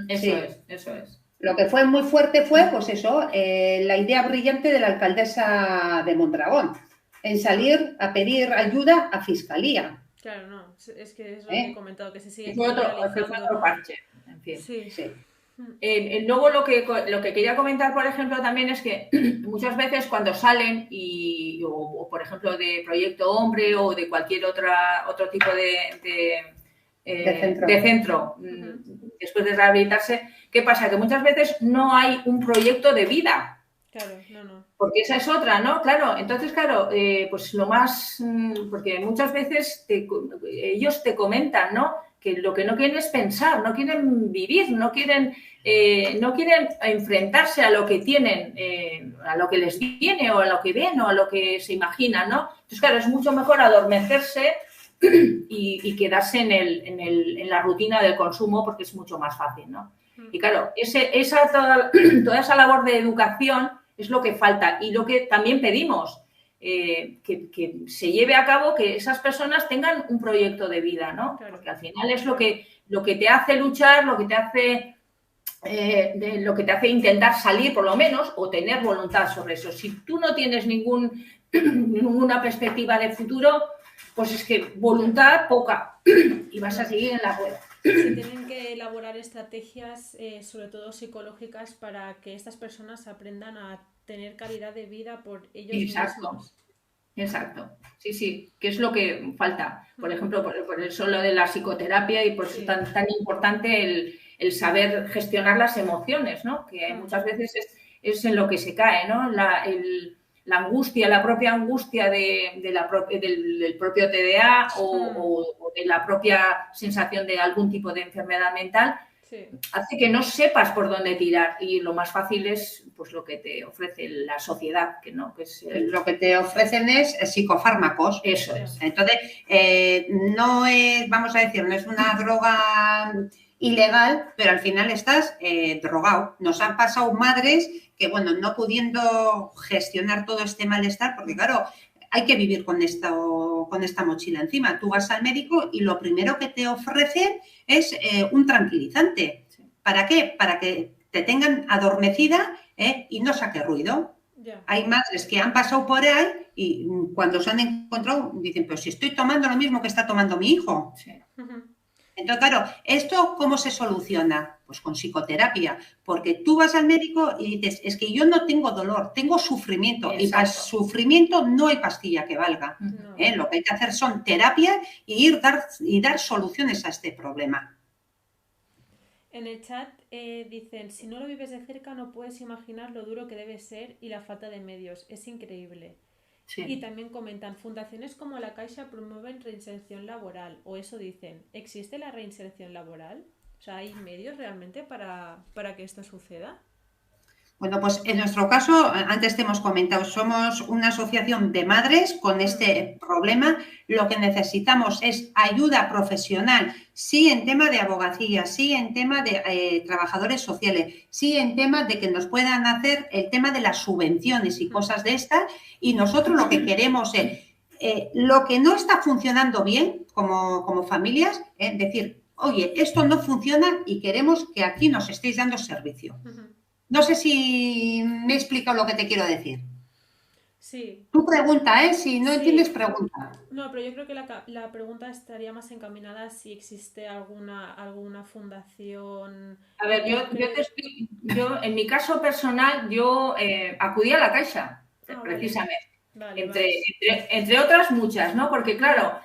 Eso es. Lo que fue muy fuerte fue, pues eso, la idea brillante de la alcaldesa de Mondragón, en salir a pedir ayuda a Fiscalía. Claro, no, es que es lo que he comentado, que se sigue otro parche, en fin. Sí. Luego lo que quería comentar, por ejemplo, también es que muchas veces cuando salen o por ejemplo de Proyecto Hombre o de cualquier otro tipo de centro después de rehabilitarse, ¿qué pasa? Que muchas veces no hay un proyecto de vida. Claro, no. Porque esa es otra, ¿no? Claro, entonces, claro, pues lo más... Porque muchas veces ellos te comentan, ¿no? Que lo que no quieren es pensar, no quieren vivir, no quieren enfrentarse a lo que tienen, a lo que les viene o a lo que ven o a lo que se imaginan, ¿no? Entonces, claro, es mucho mejor adormecerse y quedarse en la rutina del consumo porque es mucho más fácil, ¿no? Y claro, toda esa labor de educación es lo que falta y lo que también pedimos, que se lleve a cabo, que esas personas tengan un proyecto de vida, ¿no? Claro. Porque al final es lo que te hace luchar, lo que te hace de lo que te hace intentar salir por lo menos o tener voluntad sobre eso. Si tú no tienes ninguna perspectiva de futuro, pues es que voluntad poca y vas a seguir en la rueda. Se tienen que elaborar estrategias, sobre todo psicológicas, para que estas personas aprendan a tener calidad de vida por ellos mismos. Exacto, sí, que es lo que falta. Por ejemplo, por eso lo de la psicoterapia y por eso tan importante el saber gestionar las emociones, ¿no? Que muchas veces es en lo que se cae, ¿no? La angustia, la propia angustia del propio TDA o de la propia sensación de algún tipo de enfermedad mental, hace que no sepas por dónde tirar, y lo más fácil es pues lo que te ofrece la sociedad, que es lo que te ofrecen es psicofármacos. Eso es. Entonces, no es, vamos a decir, no es una droga ilegal, pero al final estás drogado. Nos han pasado madres que, bueno, no pudiendo gestionar todo este malestar, porque claro, hay que vivir con esta mochila encima. Tú vas al médico y lo primero que te ofrecen es un tranquilizante. ¿Para qué? Para que te tengan adormecida y no saque ruido. Hay madres que han pasado por ahí y cuando se han encontrado dicen, pero si estoy tomando lo mismo que está tomando mi hijo. Sí. Entonces, claro, ¿esto cómo se soluciona? Pues con psicoterapia, porque tú vas al médico y dices, es que yo no tengo dolor, tengo sufrimiento. Exacto. Y para el sufrimiento no hay pastilla que valga. No. Lo que hay que hacer son terapias y dar soluciones a este problema. En el chat dicen, si no lo vives de cerca no puedes imaginar lo duro que debe ser y la falta de medios, es increíble. Sí. Y también comentan, fundaciones como la Caixa promueven reinserción laboral, o eso dicen, ¿existe la reinserción laboral? O sea, ¿hay medios realmente para que esto suceda? Bueno, pues en nuestro caso, antes te hemos comentado, somos una asociación de madres con este problema. Lo que necesitamos es ayuda profesional, sí en tema de abogacía, sí en tema de trabajadores sociales, sí en tema de que nos puedan hacer el tema de las subvenciones y cosas de estas. Y nosotros lo que queremos es, lo que no está funcionando bien como familias, es decir, oye, esto no funciona y queremos que aquí nos estéis dando servicio. No sé si me he explicado lo que te quiero decir. Sí. Tu pregunta, si no entiendes, pregunta. No, pero yo creo que la pregunta estaría más encaminada si existe alguna fundación. A ver, yo en mi caso personal, yo acudí a la Caixa, precisamente. Vale, entre otras muchas, ¿no? Porque claro,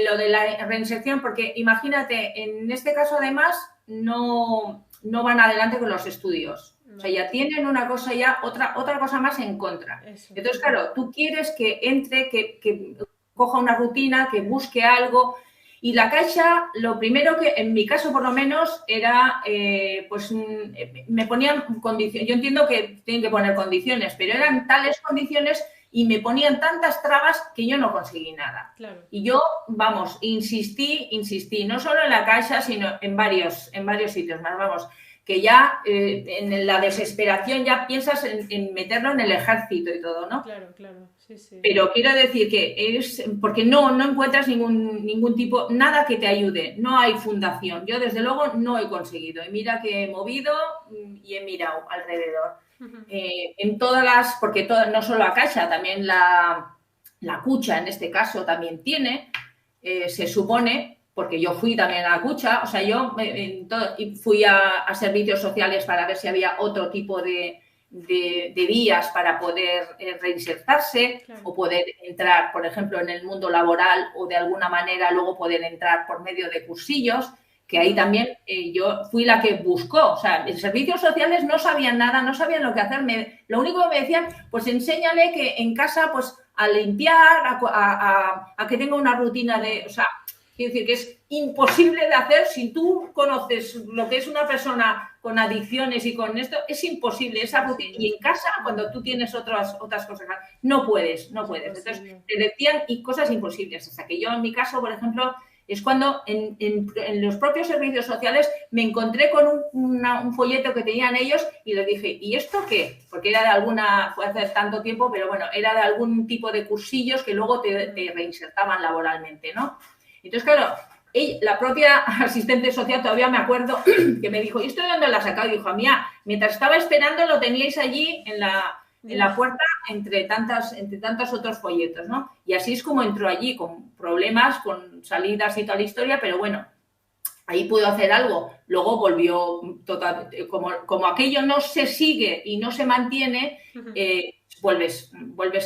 lo de la reinserción, porque imagínate, en este caso además no van adelante con los estudios. O sea, ya tienen una cosa otra cosa más en contra. Eso. Entonces, claro, tú quieres que entre, que coja una rutina, que busque algo. Y la Caixa, lo primero que, en mi caso por lo menos, era, me ponían condiciones. Yo entiendo que tienen que poner condiciones, pero eran tales condiciones y me ponían tantas trabas que yo no conseguí nada. Claro. Y yo, insistí, no solo en la Caixa, sino en varios sitios más, que ya en la desesperación ya piensas en meterlo en el ejército y todo, ¿no? Claro, sí. Pero quiero decir que es porque no encuentras ningún tipo, nada que te ayude, no hay fundación. Yo desde luego no he conseguido. Y mira que he movido y he mirado alrededor. Uh-huh. En todas porque no solo la Caixa, también la Cucha en este caso también tiene, se supone, porque yo fui también a la Cucha, o sea, yo fui a servicios sociales para ver si había otro tipo de vías para poder reinsertarse, claro, o poder entrar, por ejemplo, en el mundo laboral o de alguna manera luego poder entrar por medio de cursillos, que ahí también yo fui la que buscó. O sea, en servicios sociales no sabían nada, no sabían lo que hacer. Lo único que me decían, pues enséñale que en casa, pues a limpiar, a que tenga una rutina de... O sea, quiero decir que es imposible de hacer si tú conoces lo que es una persona con adicciones y con esto, es imposible esa rutina. Y en casa, cuando tú tienes otras cosas, no puedes. Entonces, te decían cosas imposibles. Hasta que yo, en mi caso, por ejemplo, es cuando en los propios servicios sociales me encontré con un folleto que tenían ellos y les dije, ¿y esto qué? Porque era fue hace tanto tiempo, pero bueno, era de algún tipo de cursillos que luego te reinsertaban laboralmente, ¿no? Entonces, claro, la propia asistente social, todavía me acuerdo, que me dijo, ¿y esto de dónde lo has sacado? Y dijo, mía, mientras estaba esperando lo teníais allí en la puerta entre tantos otros folletos, ¿no? Y así es como entró allí, con problemas, con salidas y toda la historia, pero bueno, ahí pudo hacer algo. Luego volvió, como aquello no se sigue y no se mantiene, vuelves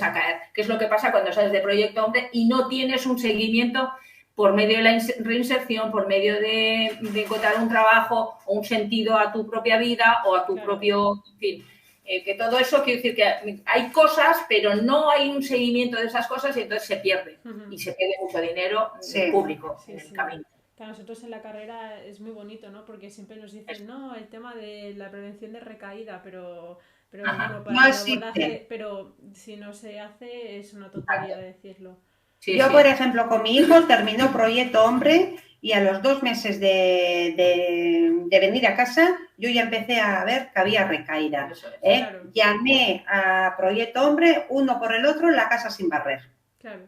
a caer. ¿Qué es lo que pasa cuando sales de Proyecto Hombre y no tienes un seguimiento por medio de la reinserción, por medio de encontrar un trabajo o un sentido a tu propia vida o a tu propio... En fin, que todo eso quiere decir que hay cosas, pero no hay un seguimiento de esas cosas y entonces se pierde. Y se pierde mucho dinero público en el camino. Para nosotros en la carrera es muy bonito, ¿no? Porque siempre nos dicen, no, el tema de la prevención de recaída, pero bueno, para el abordaje, pero si no se hace es una tontería decirlo. Yo, por ejemplo, con mi hijo terminó Proyecto Hombre y a los 2 meses de venir a casa yo ya empecé a ver que había recaída. Claro. Llamé a Proyecto Hombre, uno por el otro, la casa sin barrer. Claro.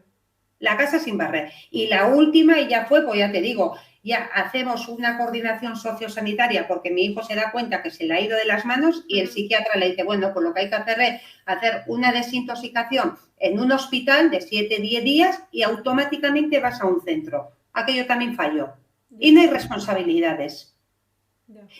La casa sin barrer. Y la última, y ya fue, pues ya te digo, ya hacemos una coordinación sociosanitaria porque mi hijo se da cuenta que se le ha ido de las manos y el psiquiatra le dice, bueno, pues lo que hay que hacer es hacer una desintoxicación en un hospital de 7-10 días y automáticamente vas a un centro. Aquello también falló. Y no hay responsabilidades.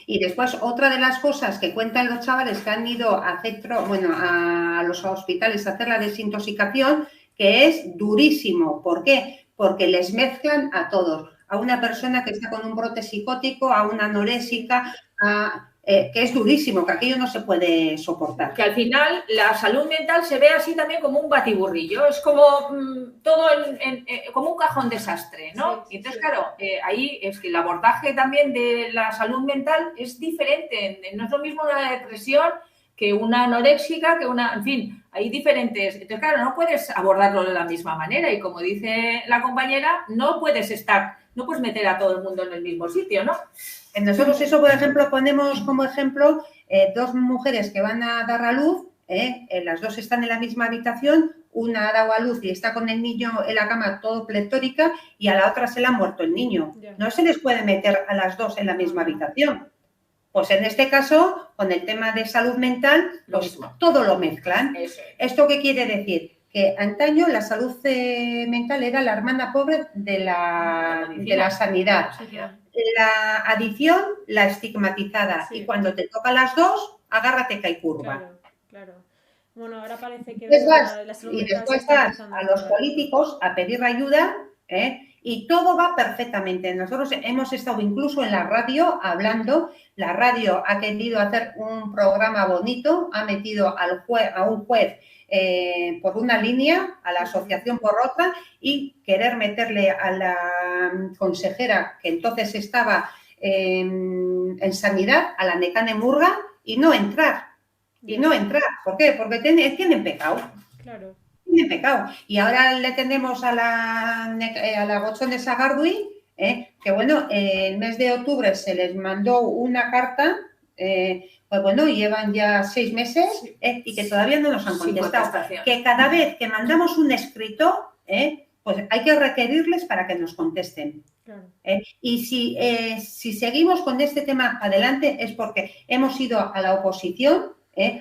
Y después, otra de las cosas que cuentan los chavales que han ido a los hospitales a hacer la desintoxicación, que es durísimo. ¿Por qué? Porque les mezclan a todos. A una persona que está con un brote psicótico, a una anorésica, que es durísimo, que aquello no se puede soportar. Que al final la salud mental se ve así también como un batiburrillo, es como todo como un cajón desastre, ¿no? Sí, entonces, claro, ahí es que el abordaje también de la salud mental es diferente, no es lo mismo una depresión que una anoréxica, que una, en fin, hay diferentes. Entonces, claro, no puedes abordarlo de la misma manera y como dice la compañera, no puedes meter a todo el mundo en el mismo sitio, ¿no? Nosotros eso, por ejemplo, ponemos como ejemplo 2 mujeres que van a dar a luz, las 2 están en la misma habitación, una ha dado a luz y está con el niño en la cama todo pletórica y a la otra se le ha muerto el niño. No se les puede meter a las 2 en la misma habitación. Pues en este caso, con el tema de salud mental, pues todo lo mezclan. ¿Esto qué quiere decir? Que antaño la salud mental era la hermana pobre de la sanidad. La adicción, la estigmatizada. Y cuando te toca las 2, agárrate que hay curva. Claro. Bueno, ahora parece que la salud mental después vas a los políticos a pedir ayuda, y todo va perfectamente. Nosotros hemos estado incluso en la radio hablando. La radio ha querido hacer un programa bonito, ha metido a un juez por una línea, a la asociación por otra, y querer meterle a la consejera que entonces estaba en sanidad, a la Necane Murga, y no entrar. ¿Por qué? Porque tienen pecado. Claro. Tienen pecado. Y ahora le tenemos a la Gotzone Sagardui, que bueno, el mes de octubre se les mandó una carta, pues bueno, llevan ya 6 meses y que todavía no nos han contestado. Que cada vez que mandamos un escrito, pues hay que requerirles para que nos contesten. Claro. Y si seguimos con este tema adelante es porque hemos ido a la oposición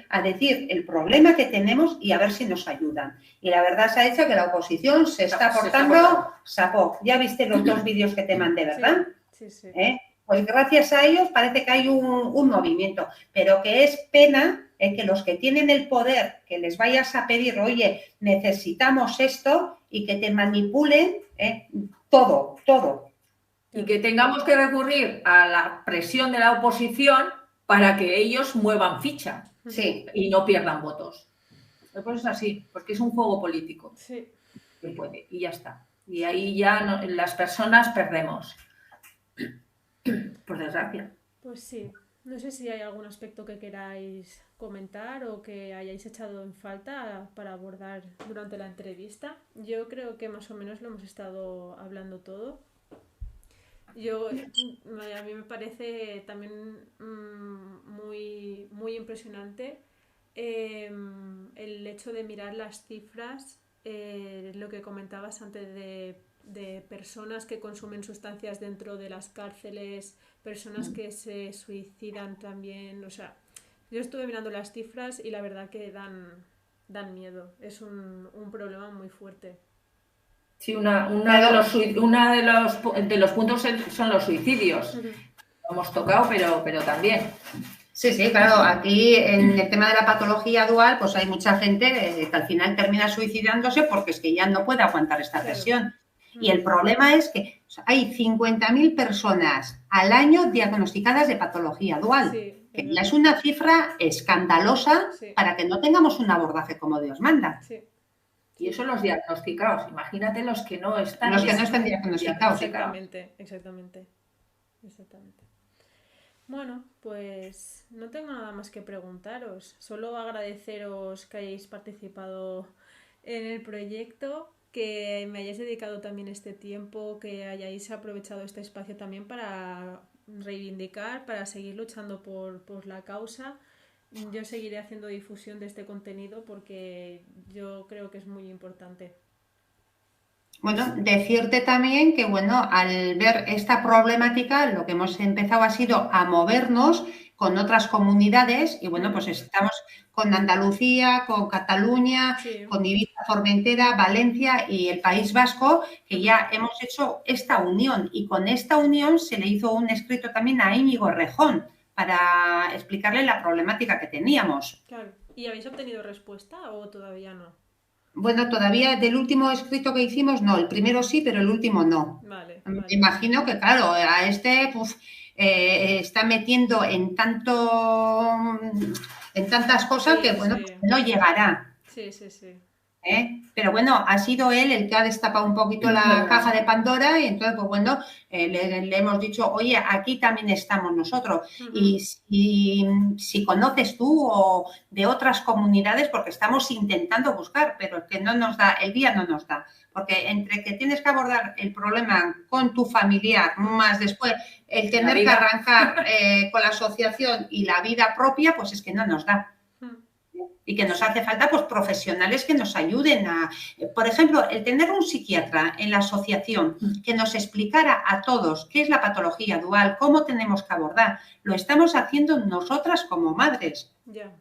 a decir el problema que tenemos y a ver si nos ayudan. Y la verdad se ha hecho que la oposición se está portando sapó. Ya viste los 2 vídeos que te mandé, ¿verdad? Sí. Pues gracias a ellos parece que hay un movimiento, pero que es pena que los que tienen el poder, que les vayas a pedir, oye, necesitamos esto, y que te manipulen todo. Y que tengamos que recurrir a la presión de la oposición para que ellos muevan ficha y no pierdan votos. Pues es así, porque es un juego político. Sí. Que puede, y ya está. Y ahí ya las personas perdemos. Por desgracia. Pues sí. No sé si hay algún aspecto que queráis comentar o que hayáis echado en falta para abordar durante la entrevista. Yo creo que más o menos lo hemos estado hablando todo. A mí me parece también muy, muy impresionante el hecho de mirar las cifras, lo que comentabas antes de personas que consumen sustancias dentro de las cárceles, personas que se suicidan también, o sea, yo estuve mirando las cifras y la verdad que dan miedo, es un problema muy fuerte. Sí, una de los puntos son los suicidios. Ujú. Lo hemos tocado, pero también. Sí, sí, claro, aquí en el tema de la patología dual, pues hay mucha gente que al final termina suicidándose porque es que ya no puede aguantar esta Claro. presión. Y el problema es que hay 50.000 personas al año diagnosticadas de patología dual, Sí, que es ya es verdad. una cifra escandalosa Sí, para que no tengamos un abordaje como Dios manda. sí, Y sí, eso sí. los diagnosticados. Imagínate los que no están Los que no están diagnosticados. Exactamente. Bueno, pues no tengo nada más que preguntaros. Solo agradeceros que hayáis participado en el proyecto, que me hayáis dedicado también este tiempo, que hayáis aprovechado este espacio también para reivindicar, para seguir luchando por la causa. Yo seguiré haciendo difusión de este contenido porque yo creo que es muy importante. Bueno, decirte también que, bueno, al ver esta problemática, lo que hemos empezado ha sido a movernos con otras comunidades y, bueno, pues estamos con Andalucía, con Cataluña, Sí. con Ibiza, Formentera, Valencia y el País Vasco, que ya hemos hecho esta unión y con esta unión se le hizo un escrito también a Íñigo Errejón para explicarle la problemática que teníamos. Claro. ¿Y habéis obtenido respuesta o todavía no? Bueno, todavía del último escrito que hicimos, no, el primero sí, pero el último no. Vale, Me vale. imagino que, claro, a este pues, está metiendo en tantas cosas Sí, que, bueno, sí. pues no llegará. Sí, sí, sí. Pero bueno, ha sido él el que ha destapado un poquito la caja de Pandora y entonces, pues bueno, le hemos dicho, oye, aquí también estamos nosotros. Y si conoces tú o de otras comunidades, porque estamos intentando buscar, pero el que no nos da, el día no nos da. Porque entre que tienes que abordar el problema con tu familiar, más después el tener que arrancar con la asociación y la vida propia, pues es que no nos da. Y que nos hace falta pues profesionales que nos ayuden a, por ejemplo, el tener un psiquiatra en la asociación que nos explicara a todos qué es la patología dual, cómo tenemos que abordar, lo estamos haciendo nosotras como madres. Ya.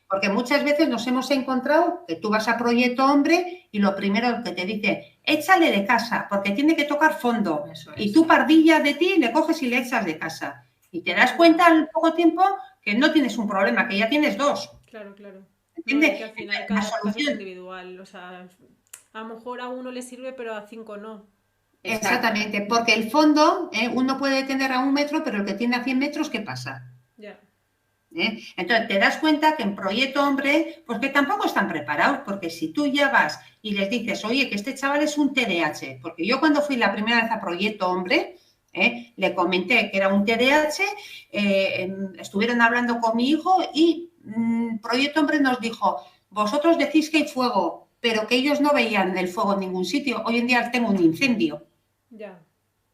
Porque muchas veces nos hemos encontrado que tú vas a Proyecto Hombre y lo primero que te dice, échale de casa porque tiene que tocar fondo. Y tú, pardilla de ti, le coges y le echas de casa. Y te das cuenta al poco tiempo que no tienes un problema, que ya tienes dos. Claro, claro. No, ¿Entiendes? y que al final La cada caso es solución. individual. O sea, a lo mejor a uno le sirve, pero a 5 no. Exactamente, porque el fondo, uno puede tener a 1 metro, pero el que tiene a 100 metros, ¿qué pasa? Ya. Entonces te das cuenta que en Proyecto Hombre, pues que tampoco están preparados, porque si tú ya vas y les dices, oye, que este chaval es un TDAH, porque yo cuando fui la primera vez a Proyecto Hombre, le comenté que era un TDAH, estuvieron hablando con mi hijo y Proyecto Hombre nos dijo, vosotros decís que hay fuego, pero que ellos no veían el fuego en ningún sitio. Hoy en día tengo un incendio. Ya.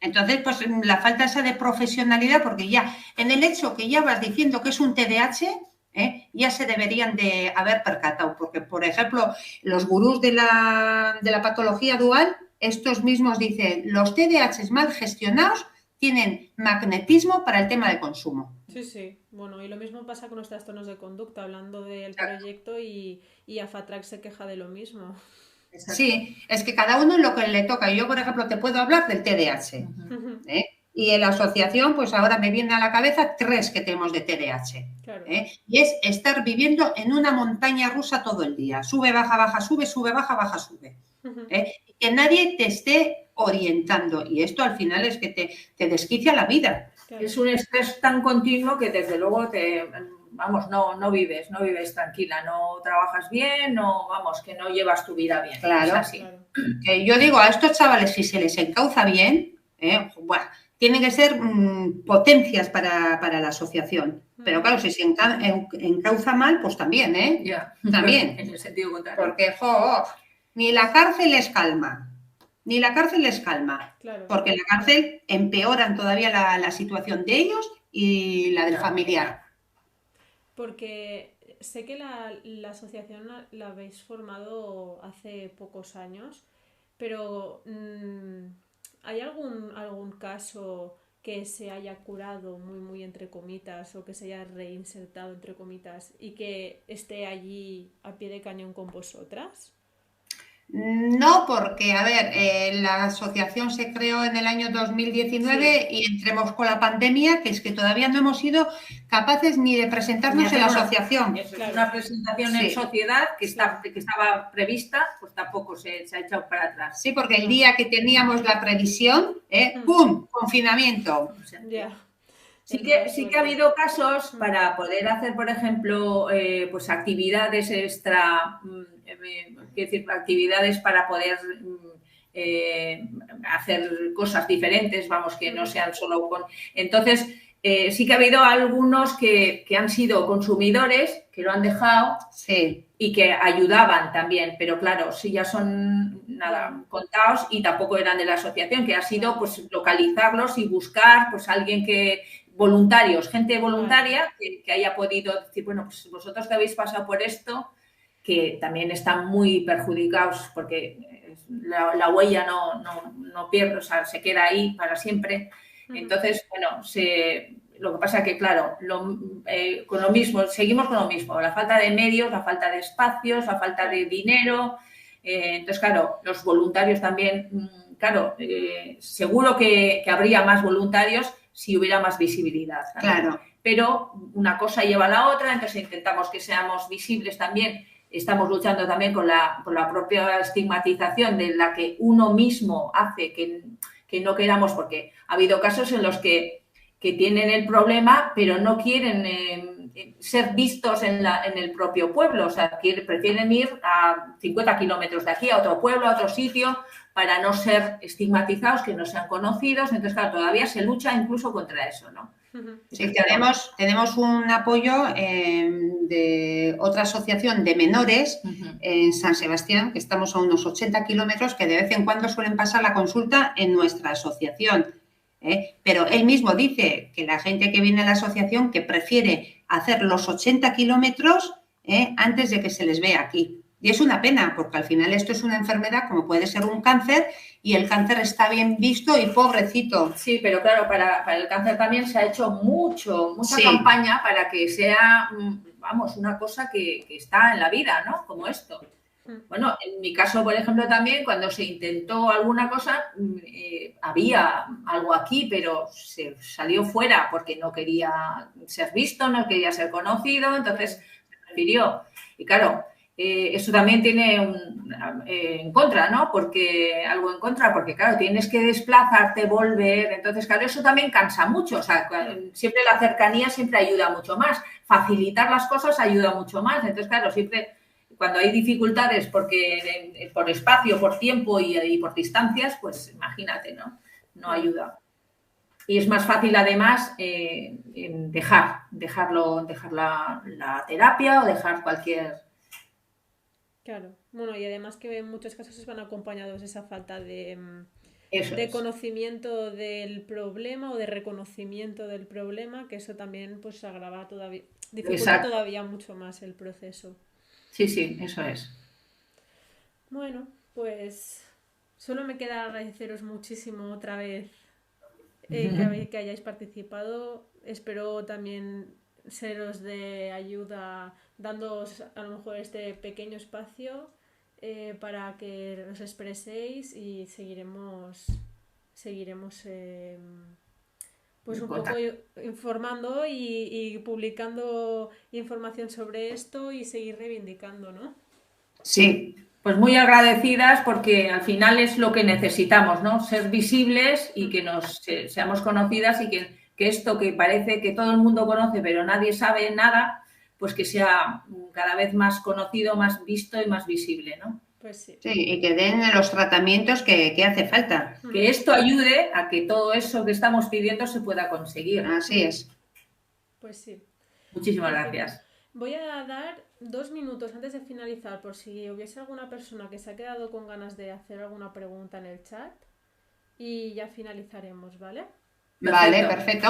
Entonces, pues la falta esa de profesionalidad, porque ya en el hecho que ya vas diciendo que es un TDAH, ya se deberían de haber percatado, porque, por ejemplo, los gurús de la patología dual, estos mismos dicen, los TDAHs mal gestionados tienen magnetismo para el tema de consumo. Sí, sí. Bueno, y lo mismo pasa con los trastornos de conducta, hablando del proyecto y AFATRAC se queja de lo mismo. Sí, es que cada uno en lo que le toca. Yo, por ejemplo, te puedo hablar del TDAH. Y en la asociación, pues ahora me viene a la cabeza 3 que tenemos de TDAH. Claro. Y es estar viviendo en una montaña rusa todo el día. Sube, baja, sube, sube, baja, sube. Y que nadie te esté orientando. Y esto al final es que te desquicia la vida. Claro. Es un estrés tan continuo que desde luego no vives tranquila, no trabajas bien, que no llevas tu vida bien. Claro. Es así. Claro. Yo digo a estos chavales, si se les encauza bien, bueno, tienen que ser potencias para la asociación. Pero claro, si se encauza mal, pues también, Ya. También. En el sentido contrario. Porque, ni la cárcel les calma. Ni la cárcel les calma. Claro. Porque en la cárcel empeoran todavía la situación de ellos y la del familiar. Porque sé que la asociación la habéis formado hace pocos años, pero ¿hay algún caso que se haya curado muy entre comitas o que se haya reinsertado entre comitas y que esté allí a pie de cañón con vosotras? No, porque, a ver, la asociación se creó en el año 2019 Sí, y entremos con la pandemia, que es que todavía no hemos sido capaces ni de Ni presentarnos en hacer la asociación. eso es claro, una presentación en Sí, sociedad sí, que estaba prevista, pues tampoco se ha echado para atrás. sí, porque el no. día que teníamos la previsión, Mm, ¡pum! Confinamiento. O sea que ya, sí es mala sí que ha suerte. habido casos Mm, para poder hacer, por ejemplo, pues actividades extra, quiero decir, actividades para poder eh, hacer cosas diferentes, vamos, que no ujú, sean solo con... Entonces, sí que ha habido algunos que han sido consumidores, que lo han dejado Sí, y que ayudaban también, pero claro, sí ya son ya, nada contados y tampoco eran de la asociación, que ha sido claro, pues localizarlos y buscar pues alguien que voluntarios, gente vale, voluntaria que haya podido decir, bueno, pues vosotros que habéis pasado por esto, que también están muy perjudicados porque la huella no pierde, o sea, se queda ahí para siempre. ujú, Entonces, bueno, lo que pasa que, claro, con lo mismo, seguimos con lo mismo, la falta de medios, la falta de espacios, la falta de claro, dinero. Entonces, claro, los voluntarios también, claro, seguro que habría más voluntarios si hubiera más visibilidad también. claro. Pero una cosa lleva a la otra, entonces intentamos que seamos visibles también. Estamos luchando también con la propia estigmatización de la que uno mismo hace que no queramos, porque ha habido casos en los que tienen el problema, pero no quieren ser vistos en el propio pueblo, o sea, prefieren ir a 50 kilómetros de aquí, a otro pueblo, a otro sitio, para no ser estigmatizados, que no sean conocidos. Entonces, claro, todavía se lucha incluso contra eso, ¿no? ujú, Sí, Entonces, claro, tenemos un apoyo de otra asociación de menores uh-huh. en San Sebastián, que estamos a unos 80 kilómetros, que de vez en cuando suelen pasar la consulta en nuestra asociación. Pero él mismo dice que la gente que viene a la asociación que prefiere hacer los 80 kilómetros antes de que se les vea aquí. Y es una pena, porque al final esto es una enfermedad como puede ser un cáncer y el cáncer está bien visto y pobrecito. Sí, pero claro, para el cáncer también se ha hecho mucha Sí, campaña para que sea, vamos, una cosa que está en la vida, ¿no? Como esto. mm, Bueno, en mi caso, por ejemplo, también cuando se intentó alguna cosa, había algo aquí, pero se salió fuera porque no quería ser visto, no quería ser conocido, entonces claro, se prefirió. Y claro, eso también tiene en contra, ¿no? Porque algo en contra, porque claro, tienes que desplazarte, volver, entonces claro, eso también cansa mucho, o sea, mm, siempre la cercanía siempre ayuda mucho más, facilitar las cosas ayuda mucho más, entonces claro, siempre cuando hay dificultades por espacio, por tiempo y por distancias, pues imagínate, ¿no? No claro, ayuda. Y es más fácil además dejar la terapia o dejar cualquier... claro. Bueno, y además que en muchos casos se van acompañados de esa falta Eso de es. conocimiento del problema o de reconocimiento del problema, que eso también pues agrava todavía, dificulta Exacto. todavía mucho más el proceso. Sí, sí, eso es. Bueno, pues solo me queda agradeceros muchísimo otra vez que hayáis participado. Espero también seros de ayuda dándoos a lo mejor este pequeño espacio para que os expreséis y seguiremos pues En un poco contacto. informando y publicando información sobre esto y seguir reivindicando, ¿no? sí, Pues muy agradecidas porque al final es lo que necesitamos, ¿no? Ser visibles y que seamos conocidas y que esto que parece que todo el mundo conoce pero nadie sabe nada, pues que sea cada vez más conocido, más visto y más visible, ¿no? Pues sí. sí, y que den los tratamientos que hace falta. Mm, Que esto ayude a que todo eso que estamos pidiendo se pueda conseguir. Así es. pues sí. Muchísimas Perfecto. gracias. Voy a dar 2 minutos antes de finalizar por si hubiese alguna persona que se ha quedado con ganas de hacer alguna pregunta en el chat y ya finalizaremos, ¿vale? Vale, Perfecto. perfecto.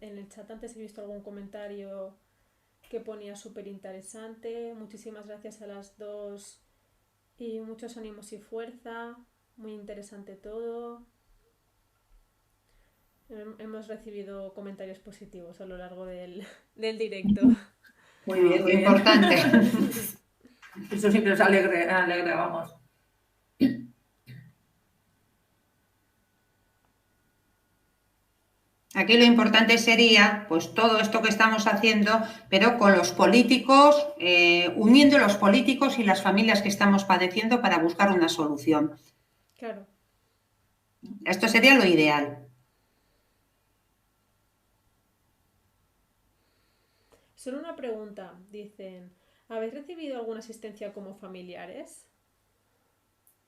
en el chat antes he visto algún comentario que ponía súper interesante. Muchísimas gracias a las dos y muchos ánimos y fuerza. Muy interesante todo. Hemos recibido comentarios positivos a lo largo del directo. Muy bien, muy Importante. Eso siempre nos alegra, vamos. Aquí lo importante sería, pues todo esto que estamos haciendo, pero con los políticos, uniendo los políticos y las familias que estamos padeciendo para buscar una solución. Claro. Esto sería lo ideal. Solo una pregunta, dicen, ¿habéis recibido alguna asistencia como familiares?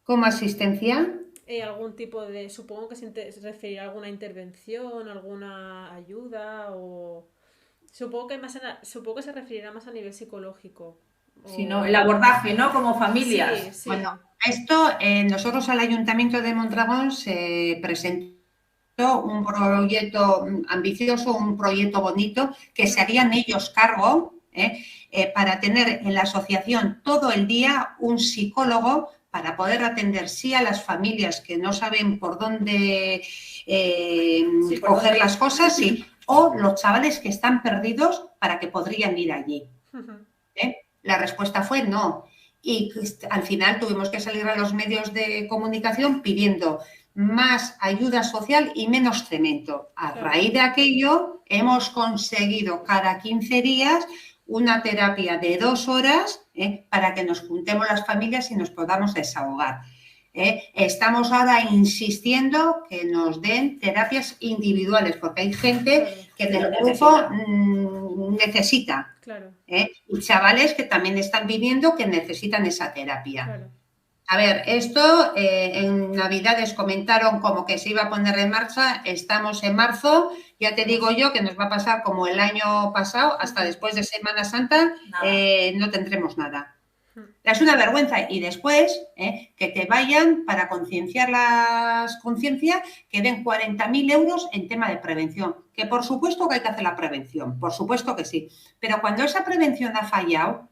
¿Como asistencia? Algún tipo de, supongo que se referirá a alguna intervención, alguna ayuda o supongo que se referirá más a nivel psicológico. Sí, ¿no? El abordaje, ¿no? Como familias. Sí, sí. Bueno, esto nosotros al Ayuntamiento de Mondragón se presentó un proyecto ambicioso, un proyecto bonito que se harían ellos cargo para tener en la asociación todo el día un psicólogo para poder atender sí a las familias que no saben por dónde coger las cosas, sí, o los chavales que están perdidos para que podrían ir allí. La respuesta fue no. Y al final tuvimos que salir a los medios de comunicación pidiendo más ayuda social y menos cemento. A raíz de aquello hemos conseguido cada 15 días una terapia de 2 horas para que nos juntemos las familias y nos podamos desahogar. Estamos ahora insistiendo que nos den terapias individuales, porque hay gente que del grupo necesita. Claro. Y chavales que también están viniendo que necesitan esa terapia. Claro. A ver, esto en Navidades comentaron como que se iba a poner en marcha, estamos en marzo, ya te digo yo que nos va a pasar como el año pasado, hasta después de Semana Santa, no tendremos nada. Es una vergüenza. Y después que te vayan para concienciar las conciencias, que den 40.000 euros en tema de prevención. Que por supuesto que hay que hacer la prevención, por supuesto que sí. Pero cuando esa prevención ha fallado,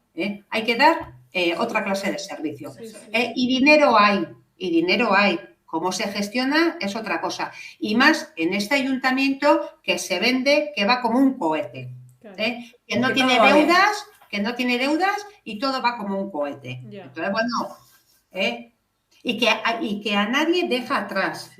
hay que dar otra clase de servicio. Y dinero hay, Cómo se gestiona es otra cosa. Y más en este ayuntamiento que se vende, que va como un cohete. Que no tiene deudas, y todo va como un cohete. Entonces, bueno, y que a nadie deja atrás.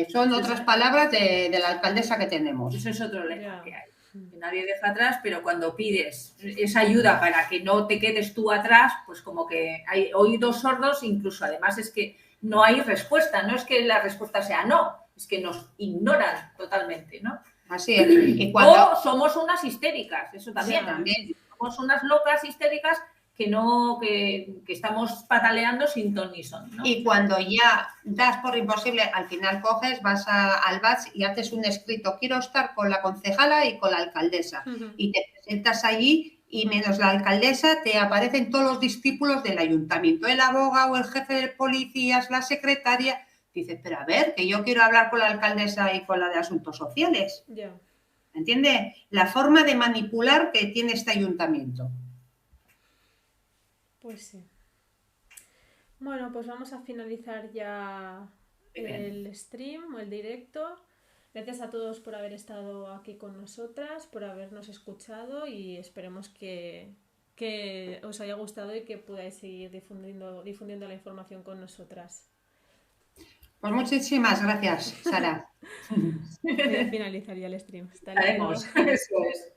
Son otras palabras de la alcaldesa que tenemos. Eso es otro lema que hay. Que nadie deja atrás, pero cuando pides esa ayuda para que no te quedes tú atrás, pues como que hay oídos sordos, incluso además es que no hay respuesta, no es que la respuesta sea no, es que nos ignoran totalmente, ¿no? Así es. Y cuando... O somos unas histéricas, eso también. Somos unas locas histéricas que estamos pataleando sin ton ni son, ¿no? Y cuando ya das por imposible, al final coges, vas al BATS y haces un escrito, quiero estar con la concejala y con la alcaldesa. Y te presentas allí y menos la alcaldesa te aparecen todos los discípulos del ayuntamiento, el abogado, el jefe de policías, la secretaria. Dices, pero a ver, que yo quiero hablar con la alcaldesa y con la de Asuntos Sociales. ¿Entiendes? La forma de manipular que tiene este ayuntamiento. Pues sí. Bueno, pues vamos a finalizar ya el stream o el directo. Gracias a todos por haber estado aquí con nosotras, por habernos escuchado y esperemos que os haya gustado y que podáis seguir difundiendo la información con nosotras. Pues muchísimas gracias, Sara. Voy a finalizar ya el stream. Hasta luego. Eso es.